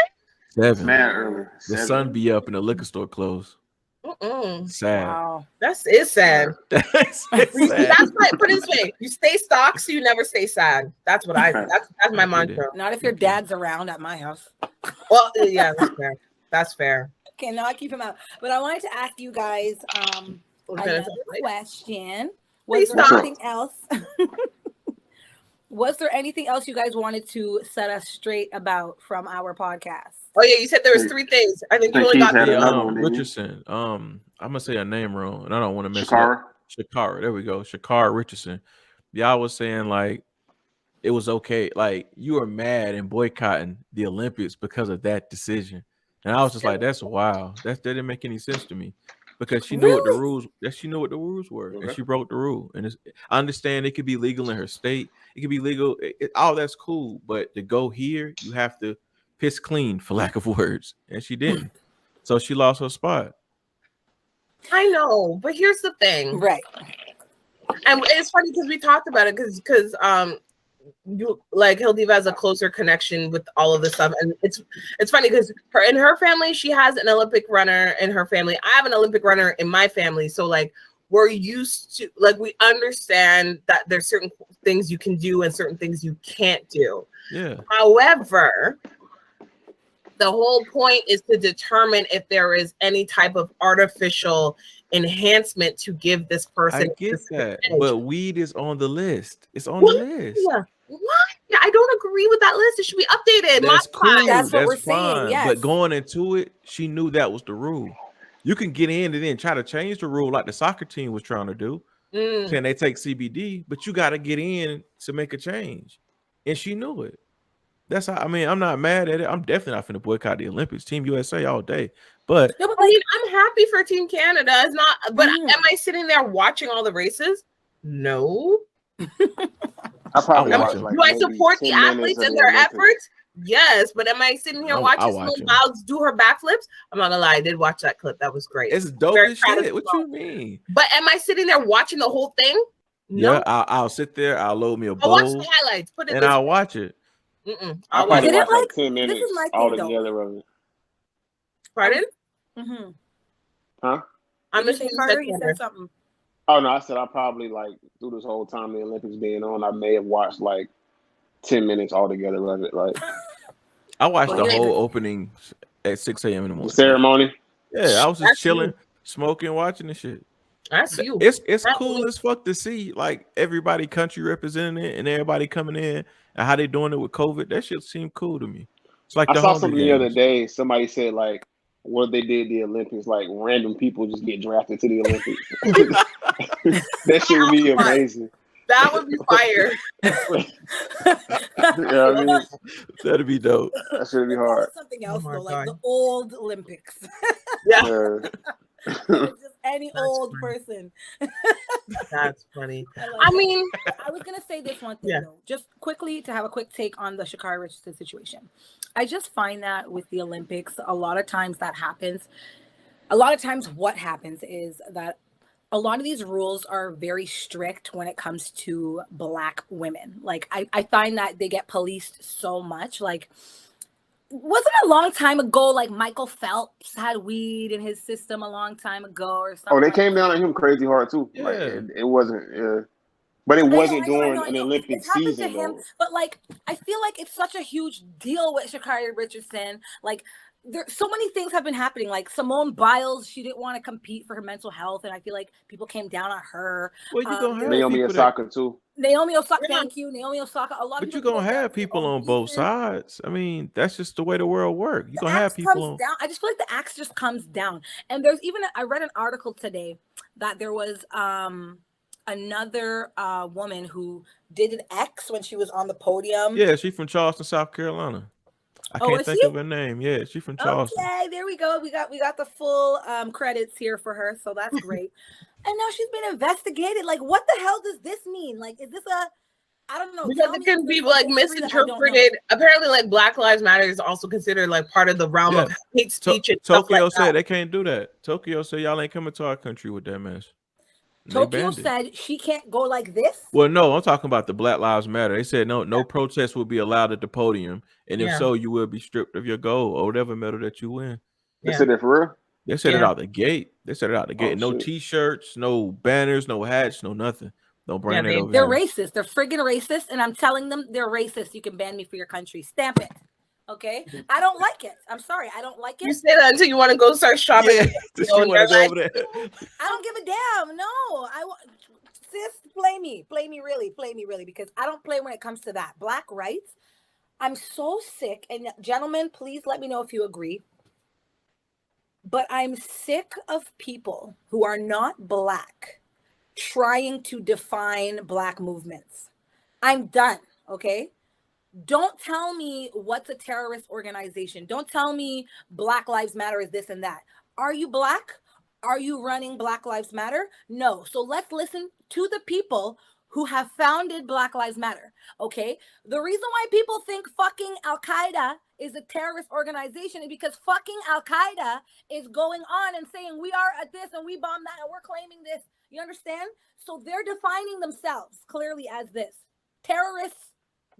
7.
Man, early.
The sun be up and the liquor store closed. Sad.
Wow.
That's sad.
That's
That's like, put it this way: you stay stocked, so you never stay sad. That's what that's my mantra.
Not if your dad's around at my house.
Well, yeah, that's fair. That's fair.
Okay, now I keep him out. But I wanted to ask you guys another question. Was there anything else? Was there anything else you guys wanted to set us straight about from our podcast?
Oh yeah, you said there was 3 things. I think you only got
Richardson. I'm gonna say a name wrong, and I don't want to mess it up. Shakara. There we go. Shakara Richardson. Y'all was saying like it was okay. Like you were mad and boycotting the Olympics because of that decision, and I was just like, that's wild. That didn't make any sense to me. Because she knew what the rules. That she knew what the rules were, and she broke the rule. And I understand it could be legal in her state. It could be legal. All that's cool, but to go here, you have to piss clean, for lack of words, and she didn't. So she lost her spot.
I know, but here's the thing,
right?
And it's funny because we talked about it because you like HilDiva has a closer connection with all of this stuff, and it's funny because in her family she has an Olympic runner in her family. I have an Olympic runner in my family, so like we're used to, like, we understand that there's certain things you can do and certain things you can't do.
Yeah.
However, the whole point is to determine if there is any type of artificial enhancement to give this person.
I get that, but weed is on the list. It's on the list.
Yeah. What? Yeah, I don't agree with that list. It should be updated.
That's cool.
That's what we're
fine.
saying. Yes.
But going into it, she knew that was the rule. You can get in and then try to change the rule like the soccer team was trying to do. Saying they take CBD, but you got to get in to make a change. And she knew it. That's how, I mean, I'm not mad at it. I'm definitely not finna boycott the Olympics. Team USA all day. But
no, but I mean, I'm happy for Team Canada. It's not, but am I sitting there watching all the races? No.
I probably watch, like,
do I support the athletes and their efforts? Yes, but am I sitting here watching Simone Biles do her backflips? I'm not gonna lie, I did watch that clip. That was great.
It's dope as shit. What you mean?
But am I sitting there watching the whole thing? No.
Yeah, I'll sit there. I'll load me a bowl.
I'll watch the highlights. Put it
and I'll watch it.
I'll watch like 10 minutes all together of it.
Pardon?
Huh?
I'm just
Carter, you said something.
Oh no, I said I probably, like, through this whole time the Olympics being on, I may have watched like 10 minutes altogether of it. Like,
I watched the whole opening at 6 a.m. in the morning.
Ceremony.
Yeah, I was just chilling, smoking, watching the shit.
That's you.
It's cool as fuck to see, like, everybody country representing it and everybody coming in and how they doing it with COVID. That shit seemed cool to me. It's like
I saw something the other day. Somebody said, like, what they did the Olympics, like random people just get drafted to the Olympics. That shit would be amazing.
That would be fire.
Yeah, I mean,
that'd be dope.
That should be hard.
Something else though, like the old Olympics.
Yeah.
Just any old person.
That's funny. I mean,
I was gonna say this one thing though, just quickly to have a quick take on the Sha'Carri Richardson situation. I just find that with the Olympics, a lot of times that happens. A lot of times what happens is that a lot of these rules are very strict when it comes to Black women. Like I find that they get policed so much. Like, wasn't a long time ago, like Michael Phelps had weed in his system a long time ago or something?
Oh, they came down on him crazy hard too.
Yeah.
Like, it wasn't, but it wasn't during an Olympic season though.
But like, I feel like it's such a huge deal with Sha'Carri Richardson. Like, there so many things have been happening. Like Simone Biles, she didn't want to compete for her mental health, and I feel like people came down on her.
Well, you gonna have
Naomi Osaka too.
Naomi Osaka, thank you. Naomi Osaka. A lot
but
of
you're gonna have people on both sides. I mean, that's just the way the world works. You're gonna have people on.
Down. I just feel like the axe just comes down. And there's even I read an article today that there was another woman who did an X when she was on the podium.
Yeah, she's from Charleston, South Carolina. I can't think of her name. Yeah, she's from Charleston.
Okay, there we go. We got the full credits here for her, so that's great. And now she's been investigated. Like, what the hell does this mean? Like, is this a, I don't know.
Because it can be like misinterpreted. Apparently, like Black Lives Matter is also considered like part of the realm of hate speech and stuff
Tokyo
like
said
that.
they can't do that. Tokyo said y'all ain't coming to our country with that mess.
Tokyo said she can't go like this.
Well, no, I'm talking about the Black Lives Matter. They said no protests will be allowed at the podium, and if so, you will be stripped of your gold or whatever medal that you win.
They said that for real?
They said it out the gate. They said it out the gate. No T-shirts, no banners, no hats, no nothing. Don't bring that over.
They're racist. They're friggin' racist, and I'm telling them they're racist. You can ban me for your country. Stamp it. Okay, I don't like it. I'm sorry, I don't like it.
You say that until you want to go start shopping.
Yeah, you wanna go over there.
I don't give a damn. No, sis, play me really, because I don't play when it comes to that. Black rights. I'm so sick, and gentlemen, please let me know if you agree. But I'm sick of people who are not Black trying to define Black movements. I'm done. Okay. Don't tell me what's a terrorist organization. Don't tell me Black Lives Matter is this and that. Are you Black? Are you running Black Lives Matter? No. So let's listen to the people who have founded Black Lives Matter. Okay. The reason why people think fucking Al-Qaeda is a terrorist organization is because fucking Al-Qaeda is going on and saying we are at this and we bomb that and we're claiming this. You understand? So they're defining themselves clearly as this. Terrorists.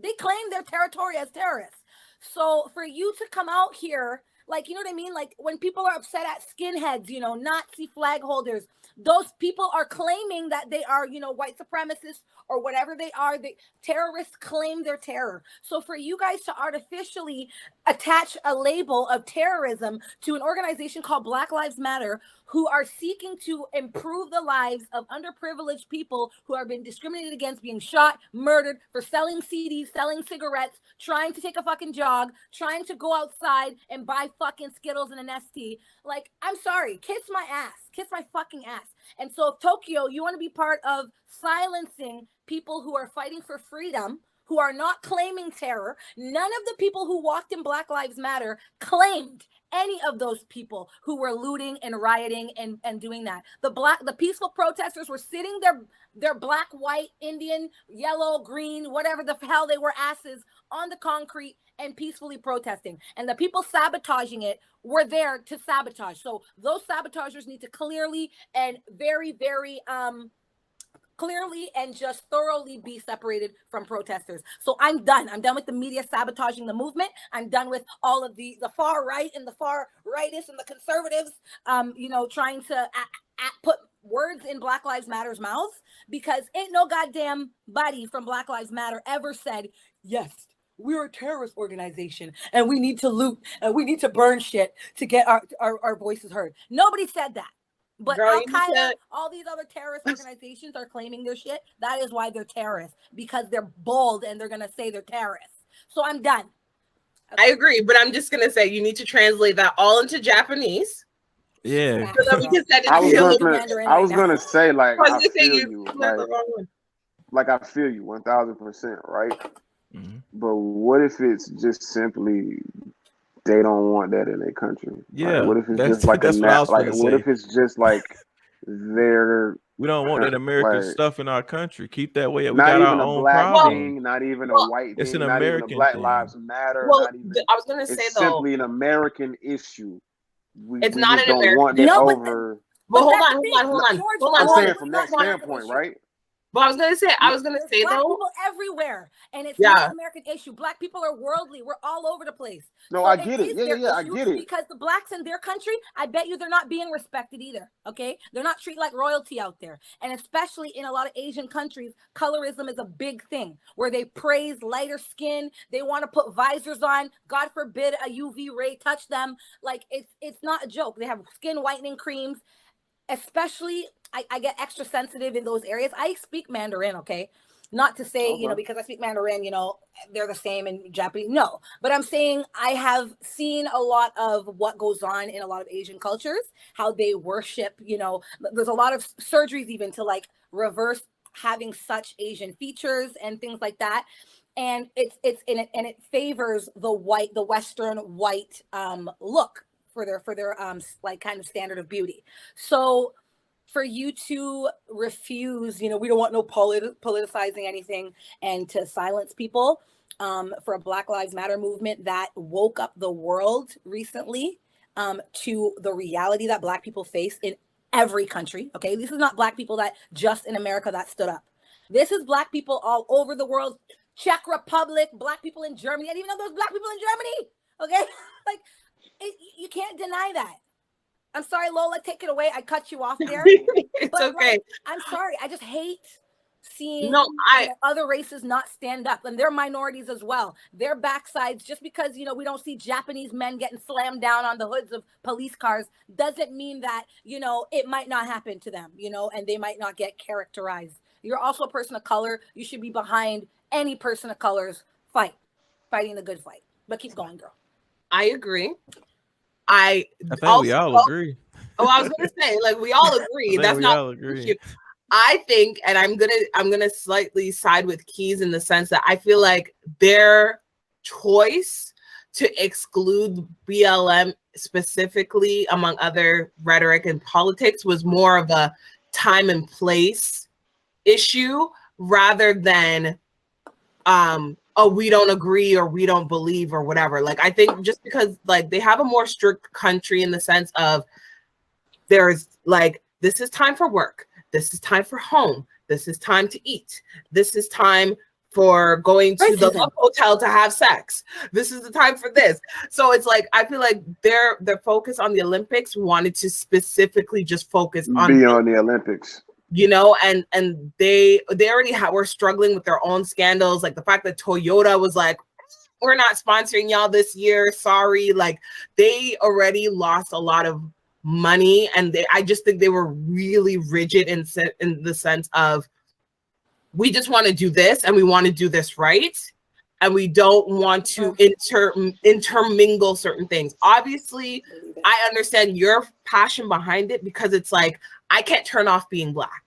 They claim their territory as terrorists. So for you to come out here, like, you know what I mean? Like when people are upset at skinheads, you know, Nazi flag holders, those people are claiming that they are, you know, white supremacists or whatever they are. The terrorists claim their terror. So for you guys to artificially attach a label of terrorism to an organization called Black Lives Matter, who are seeking to improve the lives of underprivileged people who have been discriminated against, being shot, murdered for selling CDs, selling cigarettes, trying to take a fucking jog, trying to go outside and buy fucking Skittles and an ST. Like, I'm sorry, kiss my ass, kiss my fucking ass. And so Tokyo, you want to be part of silencing people who are fighting for freedom, who are not claiming terror. None of the people who walked in Black Lives Matter claimed any of those people who were looting and rioting and doing that. The peaceful protesters were sitting their black, white, Indian, yellow, green, whatever the hell they were asses on the concrete and peacefully protesting. And the people sabotaging it were there to sabotage. So those sabotagers need to clearly and very, very clearly and just thoroughly be separated from protesters. So I'm done. I'm done with the media sabotaging the movement. I'm done with all of the far right and the far rightists and the conservatives, you know, trying to put words in Black Lives Matter's mouths, because ain't no goddamn body from Black Lives Matter ever said, yes, we're a terrorist organization and we need to loot and we need to burn shit to get our voices heard. Nobody said that. But Al-Qaeda, all these other terrorist organizations are claiming their shit. That is why they're terrorists, because they're bold and they're going to say they're terrorists. So I'm done.
Okay. I agree, but I'm just going to say you need to translate that all into Japanese.
Yeah.
So that we can send it
I was going to say, like, I feel you. Like, I feel you 1,000%, right? Mm-hmm. But what if it's just simply they don't want that in their country?
Yeah.
Like, what if it's just like what if it's just like
we don't want that American stuff in our country. Keep that way. We
not
got
even
our
a
own
black
problem.
thing, not even a white
it's
thing,
an
not
American
even a Black
thing.
Lives Matter.
Well,
not even,
I was going to say
it's
though,
simply an American issue.
It's not an
don't
American.
Want it over.
But hold on.
I'm saying from that standpoint, right?
But I was gonna say
Black
though,
people everywhere, and it's not an American issue. Black people are worldly. We're all over the place.
No,
so
I get it. Yeah, I get it.
Because the blacks in their country, I bet you they're not being respected either. Okay, they're not treated like royalty out there, and especially in a lot of Asian countries, colorism is a big thing where they praise lighter skin. They want to put visors on. God forbid a UV ray touch them. Like it's not a joke. They have skin whitening creams. Especially, I get extra sensitive in those areas. I speak Mandarin, okay? Not to say, you know, because I speak Mandarin, you know, they're the same in Japanese. No, but I'm saying I have seen a lot of what goes on in a lot of Asian cultures, how they worship, you know, there's a lot of surgeries even to like reverse having such Asian features and things like that. And it favors the Western white look for their like kind of standard of beauty. So for you to refuse, we don't want no politicizing anything, and to silence people for a Black Lives Matter movement that woke up the world recently to the reality that Black people face in every country. Okay, this is not Black people that just in America that stood up. This is Black people all over the world. Czech Republic, Black people in Germany. I didn't even know there was Black people in Germany. Okay, like you can't deny that. I'm sorry, Lola, take it away. I cut you off there.
It's okay.
Like, I'm sorry. I just hate seeing other races not stand up, and they're minorities as well. Their backsides, just because, we don't see Japanese men getting slammed down on the hoods of police cars doesn't mean that, it might not happen to them, and they might not get characterized. You're also a person of color. You should be behind any person of color's fighting the good fight. But keep going, girl.
I agree.
I think we all agree.
Oh, I was gonna say, like, we all agree. That's not agree. I think, and I'm gonna slightly side with Keiz in the sense that I feel like their choice to exclude BLM specifically, among other rhetoric and politics, was more of a time and place issue rather than we don't agree or we don't believe or whatever. Like, I think just because, like, they have a more strict country in the sense of there's like, this is time for work, this is time for home, this is time to eat, this is time for going to the hotel to have sex, this is the time for this. So it's like, I feel like their focus on the Olympics wanted to specifically just focus on
the Olympics.
And they already were struggling with their own scandals, like the fact that Toyota was like, we're not sponsoring y'all this year, sorry. Like, they already lost a lot of money, and I just think they were really rigid in the sense of, we just want to do this, and we want to do this right, and we don't want to intermingle certain things. Obviously, I understand your passion behind it, because it's like, I can't turn off being Black.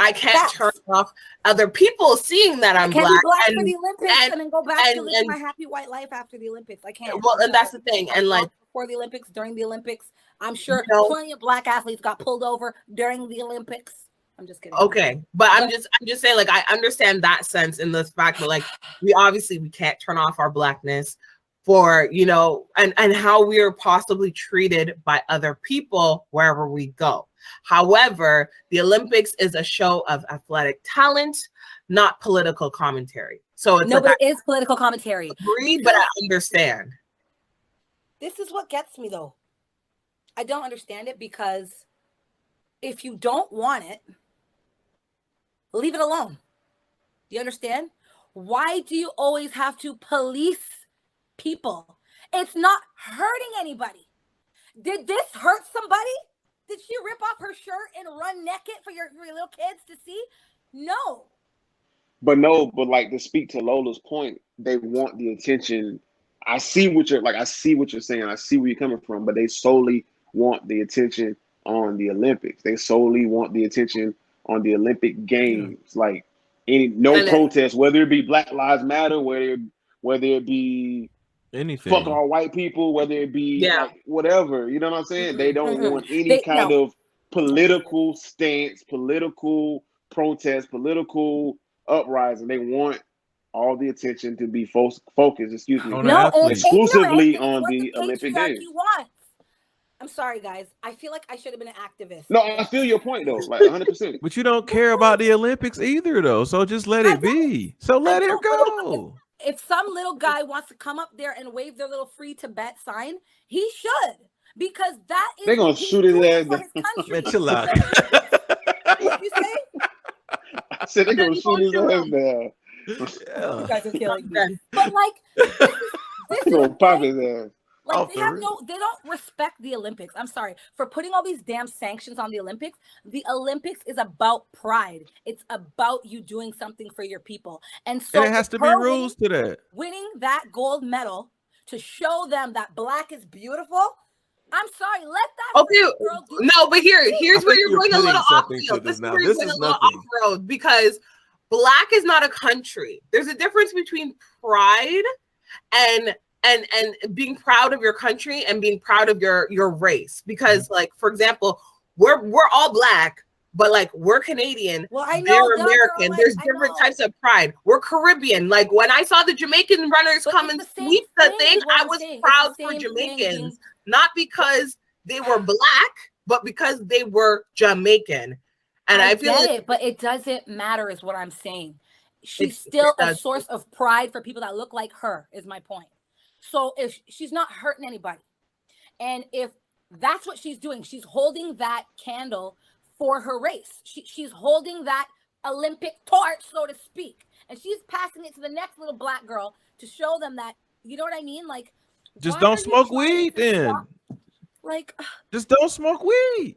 I can't turn off other people seeing that I'm Black.
Be Black for the Olympics and then go back to living my happy white life after the Olympics. I can't.
Well, and that's the thing. And like,
before the Olympics, during the Olympics, I'm sure plenty of Black athletes got pulled over during the Olympics. I'm just kidding.
Okay, but I'm just saying, like, I understand that sense in the fact that, like, we can't turn off our Blackness for, and how we are possibly treated by other people wherever we go. However, the Olympics is a show of athletic talent, not political commentary. So it's
but it is political commentary.
Agree, but I understand.
This is what gets me, though. I don't understand it, because if you don't want it, leave it alone. You understand? Why do you always have to police people? It's not hurting anybody. Did this hurt somebody? Did she rip off her shirt and run naked for your little kids to see? No.
But like, to speak to Lola's point, they want the attention. I see what you're saying. I see where you're coming from, but they solely want the attention on the Olympics. They solely want the attention on the Olympic Games. Like, protest, whether it be Black Lives Matter, whether it be
anything,
fuck all white people, whether it be like, whatever, you know what I'm saying? They don't want any kind of political stance, political protest, political uprising. They want all the attention to be focused, exclusively on the Olympic Games.
I'm sorry, guys. I feel like I should have been an activist.
No, I feel your point, though, like 100%.
But you don't care about the Olympics either, though. So just let it be. So let it go.
If some little guy wants to come up there and wave their little free Tibet sign, he should, because that is.
They're gonna shoot his ass down.
Man, chill out.
What you say?
I said they're gonna shoot his ass down.
You guys are killing me. But like, this is
gonna pop his ass.
Like, they don't respect the Olympics. I'm sorry for putting all these damn sanctions on the Olympics. The Olympics is about pride. It's about you doing something for your people. And so
there has to be rules to that.
Winning that gold medal to show them that Black is beautiful. I'm sorry, let that girl do
but here's where you're going a little off field. This is where you're going a little off road, because Black is not a country. There's a difference between pride and being proud of your country and being proud of your race. Because, like, for example, we're all Black, but like we're Canadian.
Well, I know
they're
the
American.
like,
There's different types of pride. We're Caribbean. Like when I saw the Jamaican runners come and sweep the thing, I was proud for Jamaicans, not because they were black, but because they were Jamaican. And I feel
get it, but it doesn't matter, is what I'm saying. She's still a source of pride for people that look like her, is my point. So if she's not hurting anybody, and if that's what she's doing, she's holding that candle for her race. She's holding that Olympic torch, so to speak, and she's passing it to the next little black girl to show them that, you know what I mean? Like,
just don't smoke weed then.
Like,
just don't smoke weed.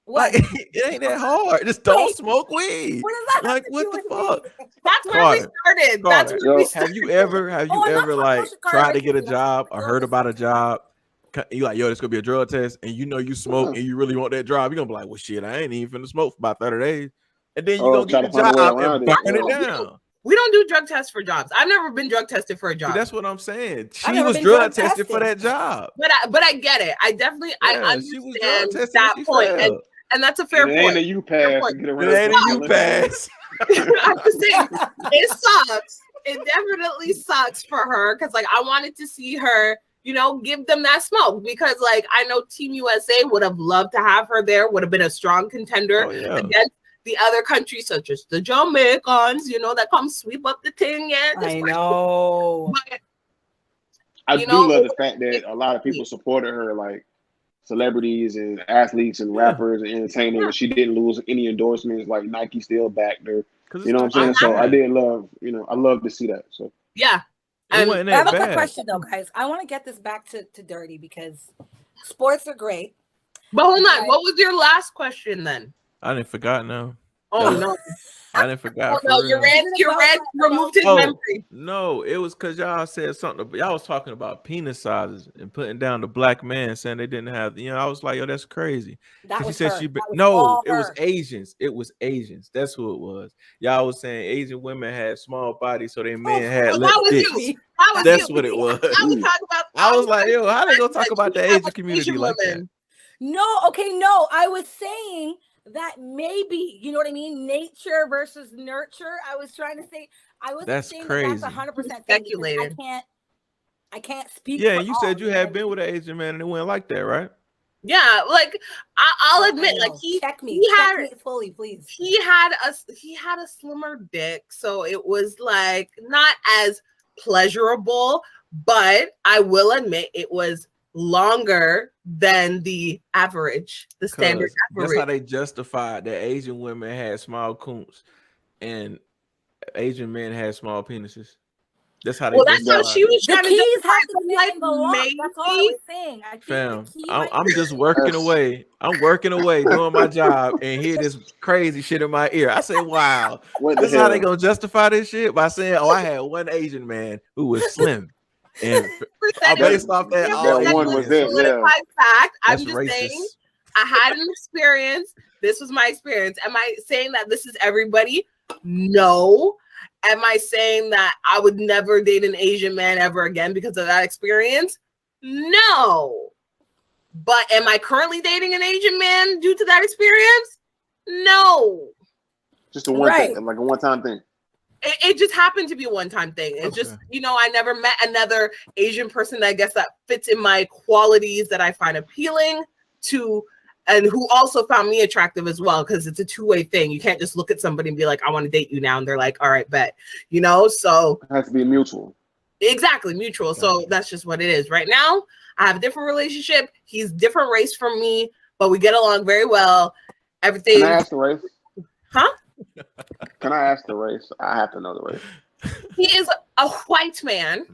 What?
Like, it ain't that hard. Just don't smoke weed.
What is that?
Like, what the fuck?
That's where we started. That's where we started.
Have you ever like tried to get a job or heard about a job? You like, yo, this gonna be a drug test, and you know you smoke and you really want that job. You're gonna be like, well, shit, I ain't even finna smoke for about 30 days. And then you gonna get the job and burn it down.
We don't do drug tests for jobs. I've never been drug tested for a job.
See, that's what I'm saying. She was drug tested for that job.
But I get it. I definitely I understand that point. And that's a fair point.
It ain't a you pass.
It ain't a you pass.
I'm just saying, it sucks. It definitely sucks for her because, like, I wanted to see her, you know, give them that smoke because, like, I know Team USA would have loved to have her there. Would have been a strong contender against the other countries, such as the Jamaicans, you know, that come sweep up the thing. Yeah,
I know.
But,
I do love the fact that a lot of people supported her, like celebrities and athletes and rappers and entertainers. And she didn't lose any endorsements. Like Nike still backed her. You know what I'm saying? So I did love, you know, I love to see that. So
yeah.
I have a quick question though, guys. I want to get this back to Dirty because sports are great.
But hold on, what was your last question then?
I didn't forgot now.
Oh no.
I didn't forgot.
Oh, no, your red removed his memory.
No, it was because y'all said something. Y'all was talking about penis sizes and putting down the black man, saying they didn't have. You know, I was like, yo, that's crazy.
That was
she said
her.
It was Asians. It was Asians. That's who it was. Y'all was saying Asian women had small bodies, so their men had less dicks. That's what it was. I was like, yo, how they gonna talk about the Asian community like that?
No, okay, no. I was saying that maybe, you know what I mean? Nature versus nurture. I was trying to say, I wasn't saying
crazy.
That's 100%
speculated.
I can't speak.
Yeah, you said you had been with an Asian man and it went like that, right?
Yeah, like I'll admit, like
check me fully, please.
He had a slimmer dick, so it was like not as pleasurable, but I will admit it was longer than the average, the standard average.
That's how they justified that Asian women had small coons and Asian men had small penises. That's how they.
Well, that's how she was trying to
justify them. Like, that's all I was saying.
Fam, I'm just working away. I'm working away doing my job and hear this crazy shit in my ear. I say, wow, this is how they gonna justify this shit by saying, oh, I had one Asian man who was slim. And based off that,
one was this. Yeah.
Fact. I'm just saying, I had an experience. This was my experience. Am I saying that this is everybody? No. Am I saying that I would never date an Asian man ever again because of that experience? No. But am I currently dating an Asian man due to that experience? No.
Just a one thing, like a one-time thing.
It just happened to be a one-time thing. It's just, you know, I never met another Asian person that I guess that fits in my qualities that I find appealing to, and who also found me attractive as well, because it's a two-way thing. You can't just look at somebody and be like, I want to date you now, and they're like, all right, bet. You know, so
it has to be mutual.
Exactly, mutual. So that's just what it is. Right now, I have a different relationship. He's different race from me, but we get along very well. Everything.
Can I ask the race?
Huh?
Can I ask the race? I have to know the race.
He is a white man.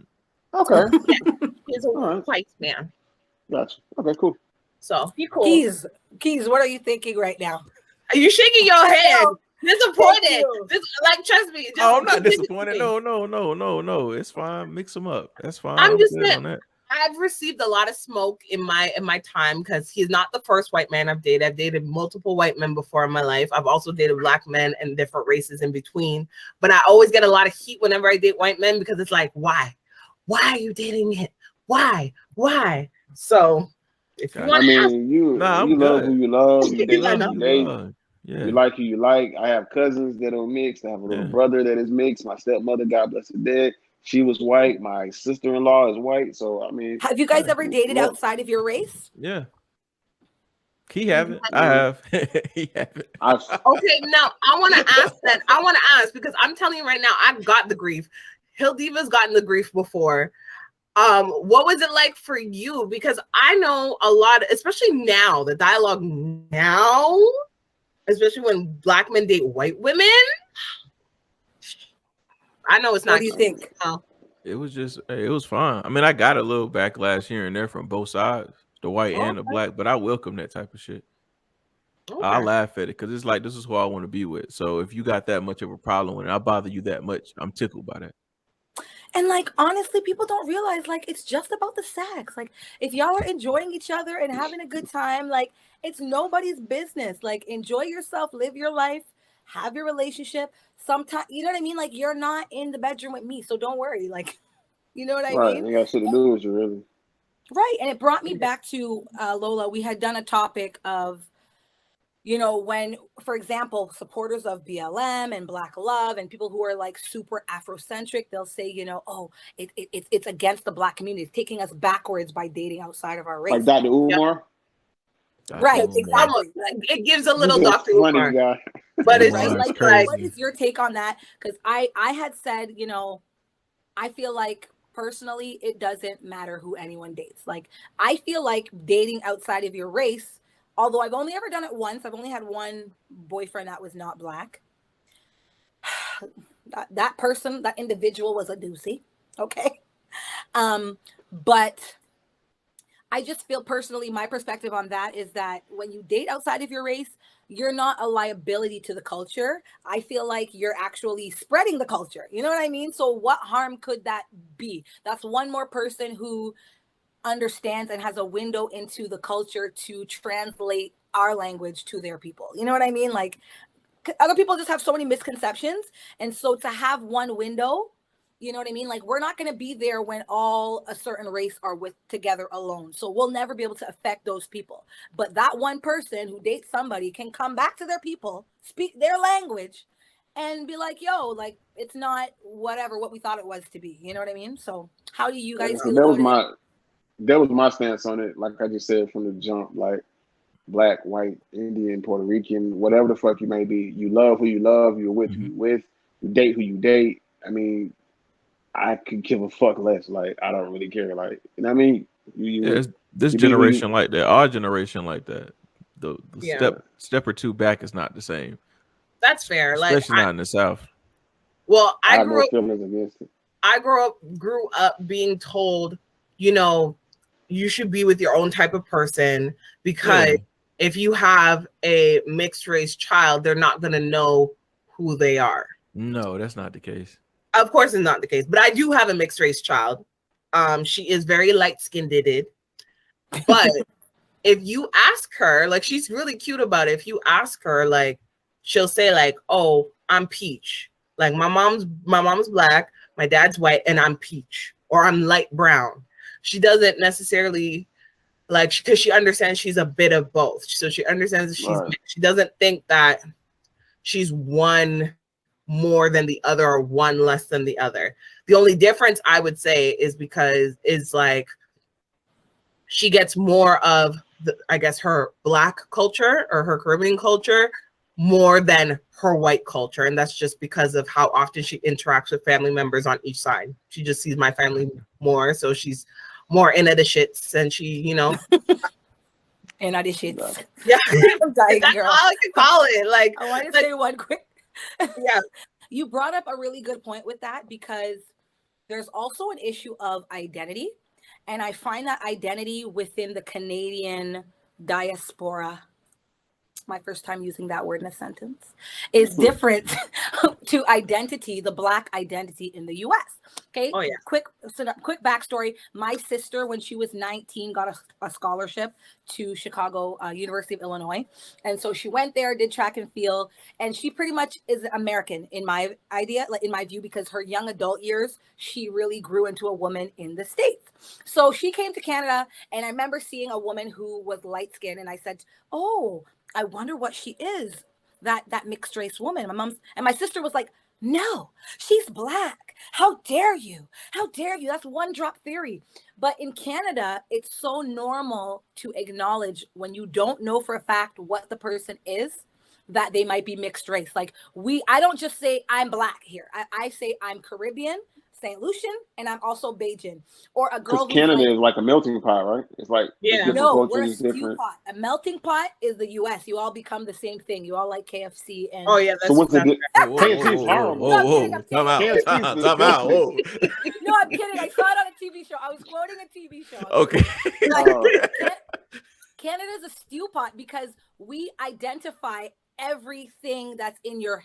Okay.
Yeah, he's a white man.
Gotcha. Okay, cool.
So he cool.
Keiz, what are you thinking right now?
Are you shaking your head? Disappointed. Like, trust me.
I'm not disappointed. No. It's fine. Mix them up. That's fine.
I'm just saying. I've received a lot of smoke in my time because he's not the first white man I've dated. I've dated multiple white men before in my life. I've also dated black men and different races in between. But I always get a lot of heat whenever I date white men because it's like, why? Why are you dating it? Why? So if you want
you love who you love. You date who you date.
Yeah.
You like who you like. I have cousins that are mixed. I have a little brother that is mixed. My stepmother, God bless her dead, she was white. My sister-in-law is white. So I mean,
Have you guys ever dated outside of your race?
Yeah. He haven't. I have. He haven't.
Okay, now I want to ask that. I want to ask because I'm telling you right now, I've got the grief. HilDiva's gotten the grief before. What was it like for you? Because I know a lot, especially now, the dialogue now, especially when Black men date white women. I know it's not.
What do you think?
It was fine. I mean, I got a little backlash here and there from both sides, the white and the Black, but I welcome that type of shit. Okay. I laugh at it because it's like, this is who I want to be with. So if you got that much of a problem with it, I bother you that much, I'm tickled by that.
And like, honestly, people don't realize like it's just about the sex. Like if y'all are enjoying each other and having a good time, like it's nobody's business. Like enjoy yourself, live your life, have your relationship. Sometimes, you know what I mean? Like you're not in the bedroom with me, so don't worry. Like, you know what I mean?
You got shit to do with you, really.
Right. And it brought me back to Lola. We had done a topic of, you know, when, for example, supporters of BLM and Black love and people who are like super Afrocentric, they'll say, you know, oh, it's against the Black community. It's taking us backwards by dating outside of our race.
Like Dr. Umar?
Right, exactly.
It gives a little Dr. Umar.
Guy.
But it's
right?
like,
what is your take on that? Because I had said, you know, I feel like personally, it doesn't matter who anyone dates. Like, I feel like dating outside of your race, although I've only ever done it once, I've only had one boyfriend that was not Black. That person, that individual was a doozy. Okay. But I just feel personally, my perspective on that is that when you date outside of your race, you're not a liability to the culture. I feel like you're actually spreading the culture. You know what I mean? So what harm could that be? That's one more person who understands and has a window into the culture to translate our language to their people. You know what I mean? Like other people just have so many misconceptions. And so to have one window, you know what I mean? Like we're not going to be there when all a certain race are with together alone. So we'll never be able to affect those people. But that one person who dates somebody can come back to their people, speak their language and be like, yo, like it's not whatever what we thought it was to be. You know what I mean? So how do you guys feel about it?
That was my stance on it. Like I just said from the jump, like Black, white, Indian, Puerto Rican, whatever the fuck you may be, you love who you love, you're with who you with, you date who you date. I mean, I could give a fuck less. Like I don't really care. Like you know what I mean?
This generation like that, our generation like that. The step or two back is not the same.
That's fair.
Especially not in the South.
Well, I grew up being told, you know, you should be with your own type of person because if you have a mixed race child, they're not going to know who they are.
No, that's not the case.
Of course it's not the case, but I do have a mixed race child. She is very light-skinned, but if you ask her, like she's really cute about it. If you ask her, like she'll say like, oh, I'm peach. Like my mom's Black, my dad's white, and I'm peach, or I'm light brown. She doesn't necessarily like, because she understands she's a bit of both. So she understands that she doesn't think that she's one more than the other or one less than the other. The only difference I would say is because is like she gets more of the, I guess, her Black culture or her Caribbean culture more than her white culture. And that's just because of how often she interacts with family members on each side. She just sees my family more. So she's more into the shits and she, you know.
Into the shits.
Yeah.
I'm dying,
That's
girl.
all I can call it. Like
I want to say one quick.
Yeah.
You brought up a really good point with that because there's also an issue of identity. And I find that identity within the Canadian diaspora, my first time using that word in a sentence, is different to identity, the Black identity in the US. Okay.
Oh yeah.
Quick backstory. My sister, when she was 19, got a scholarship to Chicago, University of Illinois. And so she went there, did track and field, and she pretty much is American in my idea, like in my view, because her young adult years, she really grew into a woman in the States. So she came to Canada, and I remember seeing a woman who was light skinned, and I said, oh, I wonder what she is. that mixed race woman. My sister was like, no, she's Black. How dare you? How dare you? That's one drop theory. But in Canada, it's so normal to acknowledge when you don't know for a fact what the person is, that they might be mixed race. Like I don't just say I'm Black here. I say I'm Caribbean, St. Lucian, and I'm also Bajan. Or a girl who's
Canada
like,
is like a melting pot, right? It's like different
no, we're a
cultures,
stew
different.
pot. A melting pot is the U.S. You all become the same thing. You all like KFC and
that's
so what's the
that's
KFC's horrible.
Time out.
KFC's
Time out. Whoa.
No, I'm kidding. I saw it on a TV show. I was quoting a TV show.
Okay.
Canada's a stew pot because we identify everything that's in your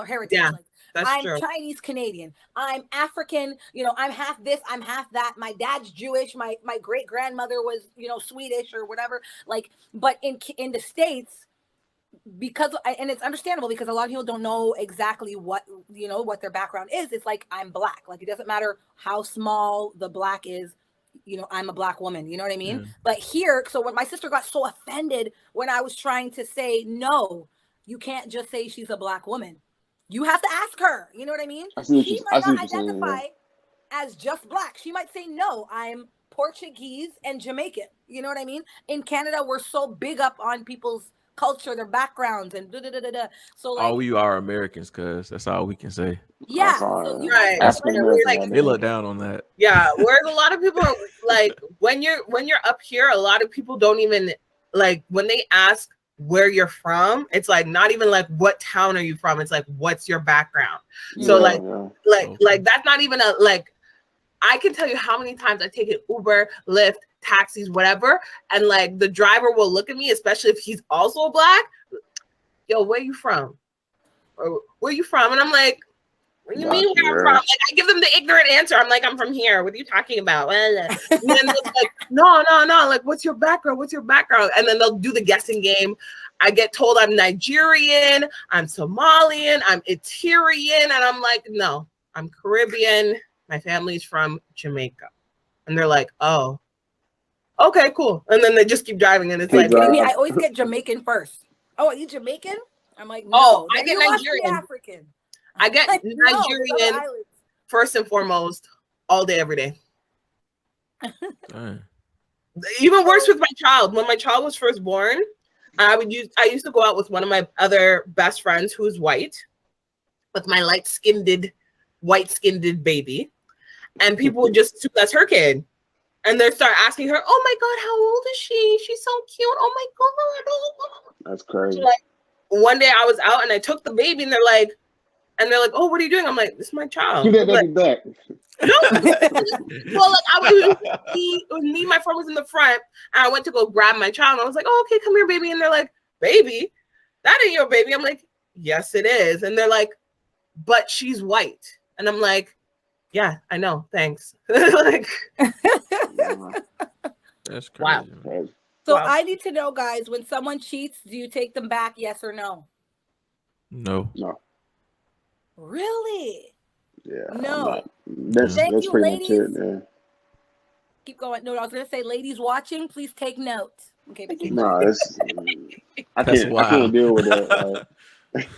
heritage.
Yeah,
like,
that's
I'm
true.
Chinese Canadian. I'm African. I'm half this. I'm half that. My dad's Jewish. My great grandmother was Swedish or whatever. Like, but in the States, and it's understandable because a lot of people don't know exactly what their background is. It's like I'm Black. Like it doesn't matter how small the Black is. I'm a Black woman. You know what I mean?
Yeah.
But here, so when my sister got so offended when I was trying to say no, you can't just say she's a Black woman. You have to ask her. You know what I mean? She might not identify as just Black. She might say, no, I'm Portuguese and Jamaican. You know what I mean? In Canada, we're so big up on people's culture, their backgrounds, and da-da-da-da-da. So like,
all we are Americans, cuz that's all we can say.
Yeah.
So
right.
They look down on that.
Yeah. Whereas a lot of people are like, when you're up here, a lot of people don't even like when they ask where you're from, it's like not even like what town are you from, it's like what's your background. So like that's not even a like I can tell you how many times I take an Uber, Lyft, taxis, whatever, and like the driver will look at me, especially if he's also Black. Yo, where you from? Or where you from? And I'm like, what do you mean where I'm from? Like I give them the ignorant answer. I'm like, I'm from here. What are you talking about? And then it's like, no. Like, what's your background? What's your background? And then they'll do the guessing game. I get told I'm Nigerian, I'm Somalian, I'm Eritrean, and I'm like, no, I'm Caribbean. My family's from Jamaica. And they're like, oh, okay, cool. And then they just keep driving, and it's like,
I always get Jamaican first. Oh, are you Jamaican? I'm like, no.
I get Nigerian.
African.
I get Nigerian first and foremost, all day, every day. Even worse with my child. When my child was first born, I used to go out with one of my other best friends who's white, with my white-skinned baby, and people would just assume that's her kid, and they start asking her, "Oh my God, how old is she? She's so cute. Oh my God,
that's crazy."
So like one day I was out and I took the baby, and they're like, "Oh, what are you doing?" I'm like, "This is my child."
Give that baby back.
No. Well, like it was me, my friend was in the front, and I went to go grab my child, and I was like, "Oh, okay, come here, baby." And they're like, "Baby? That ain't your baby." I'm like, "Yes, it is." And they're like, "But she's white." And I'm like, "Yeah, I know. Thanks." Like,
that's crazy.
Wow.
So I need to know, guys, when someone cheats, do you take them back? Yes or no?
No.
Really?
Yeah.
No.
That's
you,
pretty
ladies.
much it, man.
Keep going. No, I was gonna say, ladies watching, please take notes. Okay, but
No, I can't deal with that. Like,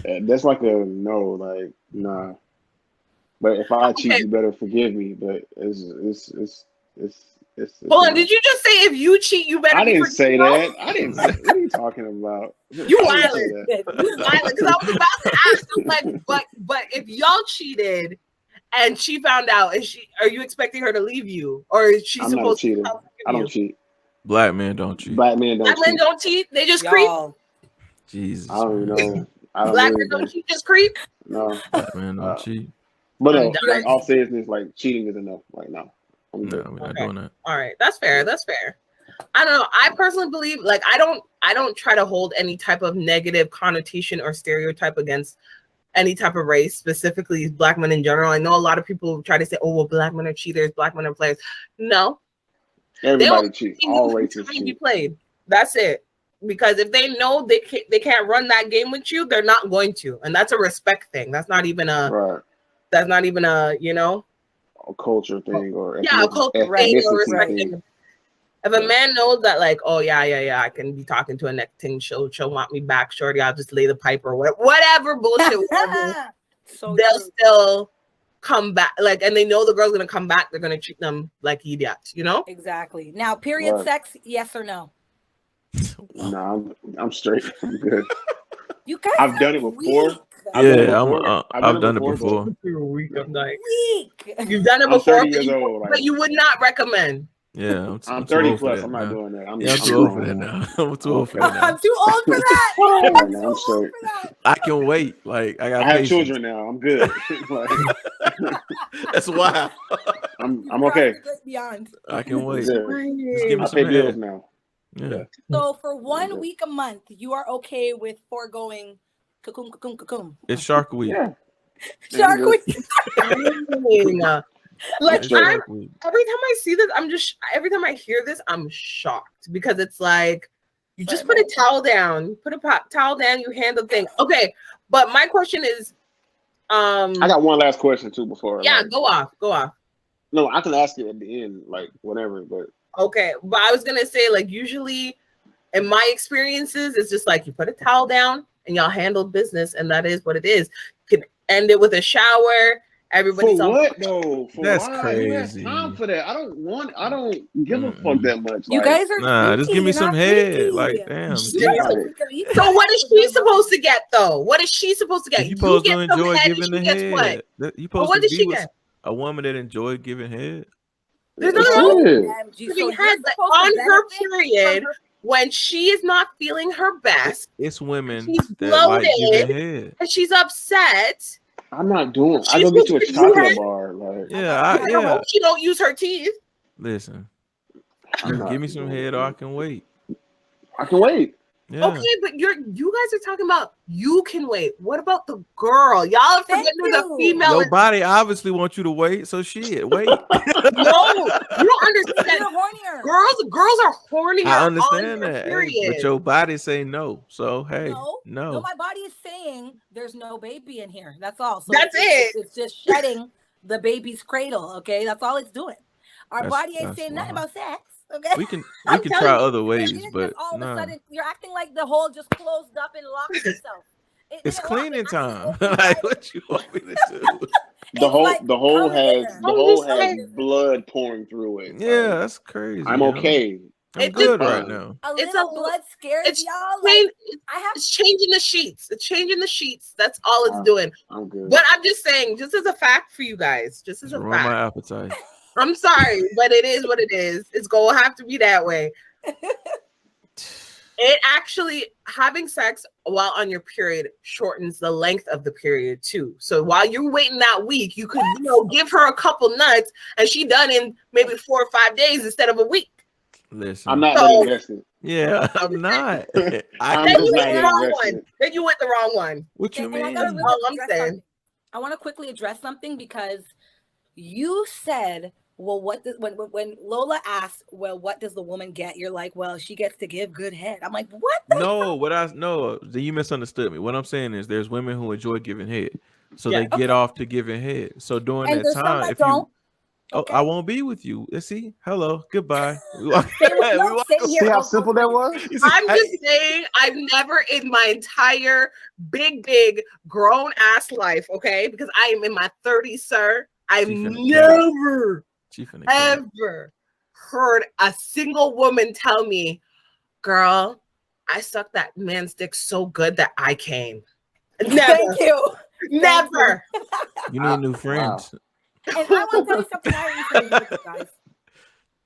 that's like a no, like nah. But if I cheat, you better forgive me. But it's
hold on, did you just say if you cheat, you better?
I didn't say that. I didn't. What are you talking about?
You violent. You violent. Because I was about to ask you, like, but if y'all cheated and she found out, are you expecting her to leave you, or is she supposed to?
I don't cheat.
Black men don't cheat.
Black men don't cheat.
They just creep.
Jesus.
I don't know.
Black men don't cheat, just creep.
No.
Black men don't cheat.
But no, like all seriousness, like cheating is enough. Like no.
We're not doing that.
All right, that's fair. That's fair. I don't know. I personally believe, like, I don't try to hold any type of negative connotation or stereotype against any type of race, specifically Black men in general. I know a lot of people try to say, "Oh, well, Black men are cheaters, Black men are players." No,
everybody cheats. All races cheat.
Be played. That's it. Because if they know they can't run that game with you, they're not going to, and that's a respect thing. That's not even a.
Right.
That's not even a a
culture thing or
a culture thing or respect thing. If a man knows that, like, oh yeah, I can be talking to a next thing, she'll want me back, shorty. I'll just lay the pipe or whatever bullshit.
So
they'll
true.
still come back, like, and they know the girl's gonna come back. They're gonna treat them like idiots, you know?
Exactly. Now, period
Right.
sex, yes or no?
Nah, I'm straight. I'm good.
You guys
I've done it
are
before.
weak.
I've done it
Yeah,
before.
I've done it
but
before.
You're weak. I'm like,
Weak.
you've done it
I'm
before,
30 years old.
but you would not recommend.
Yeah, I'm too
30
old for
plus.
that
I'm not
now.
doing that. I'm
Yeah, I'm
I'm
too old for
grown
that
now.
now. I'm too old for
Okay.
that now.
I'm too old for that.
Yeah,
I'm
nah,
too
I'm
old
straight.
for that.
I can wait. Like I got
I have
patience.
children now. I'm good. Like,
That's why
I'm
You've
okay.
crossed the great beyond.
I can wait.
Good.
Just give me
I
some
pay bills
head.
now.
Yeah.
So for 1 week a month, you are okay with foregoing cocoon.
It's Shark Week.
Yeah.
Shark
good.
Week.
Like,
It's
straight.
Shark Week.
every time I see this, every time I hear this, I'm shocked because it's like, you just put a towel down, towel down, you handle things. Okay, but my question is,
I got one last question too before.
yeah,
like,
go off.
No, I can ask it at the end, like whatever. But
Okay, but I was gonna say, like, usually in my experiences, it's just like you put a towel down and y'all handle business, and that is what it is. You can end it with a shower. Everybody's
for
on.
what though? For
That's
why? Who has
crazy.
time for that? I don't give a fuck that much.
You
Like,
guys are
Nah, just give me
you're
some
not
head.
freaky.
Like, damn.
Yeah. So what is she supposed to get though? What is she supposed to get?
You supposed to
get some
enjoy
head and
giving
she
the
gets what?
head. You
But
supposed
what
to
does
be
she
with
get?
a woman that enjoy giving head.
There's nothing wrong with
shit.
giving head, but on her period, when she is not feeling her best,
It's women
she's
that like giving
bloated
head.
and she's upset.
I'm not doing. I
She's
go get you a
supposed to
chocolate
use
bar. Like,
Yeah,
I hope she don't use her teeth.
Listen,
I'm not
give me some
doing
head
it.
or I can wait.
I can wait.
Yeah.
Okay, but you guys are talking about you can wait. What about the girl? Y'all are forgetting the female.
Your body obviously wants you to wait, so shit, wait.
No, you don't understand.
You're hornier.
Girls are hornier.
I understand
on their
that,
period.
but your body say no. So hey,
No, my body is saying there's no baby in here. That's all. So
That's it.
It's just shedding the baby's cradle. Okay, that's all it's doing. Our body ain't
that's
saying nothing
wild.
about sex. Okay,
we can
I'm
try
telling you,
other ways,
it's
but
just all of a
nah.
sudden you're acting like the hole just closed up and locked itself.
It's
didn't lock,
cleaning
it actually
time.
opened
Like
wide.
what you want me to do?
The whole
like
the hole
coming
has
in there.
the hole
just
has
saying.
blood pouring through it.
Yeah,
Like,
that's crazy.
I'm
you know?
okay.
I'm
It
good
just-
right now.
A
It's
little
a-
blood scares
it's
y'all.
change-
Like, I have
It's changing the sheets. It's changing the sheets. That's all it's
Wow.
doing.
I'm good.
But I'm just saying, just as a fact for you guys, just as
Just
a
ruin my
fact.
appetite.
I'm sorry, but it is what it is. It's gonna have to be that way. It actually, having sex while on your period shortens the length of the period too. So while you're waiting that week, you could give her a couple nuts and she done in maybe 4 or 5 days instead of a week.
Listen,
I'm not
So-
that invested.
Yeah, I'm not.
I'm
Then
just
you
not
went the
that
wrong
invested.
one. Then you went the wrong one.
What you
and I
mean?
gotta
All
really
I'm
address
saying.
something. I want to quickly address something because you said, well, what does when Lola asked, well, what does the woman get? You're like, well, she gets to give good head. I'm like, what?
No, you misunderstood me. What I'm saying is there's women who enjoy giving head. So
Yeah.
they get off to giving head. So during
And
that
there's some
time,
that
if you
don't.
I won't be with you. See, hello, goodbye. We walk,
Same with-
we
no,
walk
same
away.
here.
See how simple that was?
You see,
I'm just saying, I've never in my entire big grown ass life, okay, because I am in my 30s, sir. I've
She finna
never
She finna kill it.
ever heard a single woman tell me, girl, I sucked that man's dick so good that I came. Never.
Thank you.
Never.
You need new friends.
And I want to tell you something I recently heard, you guys.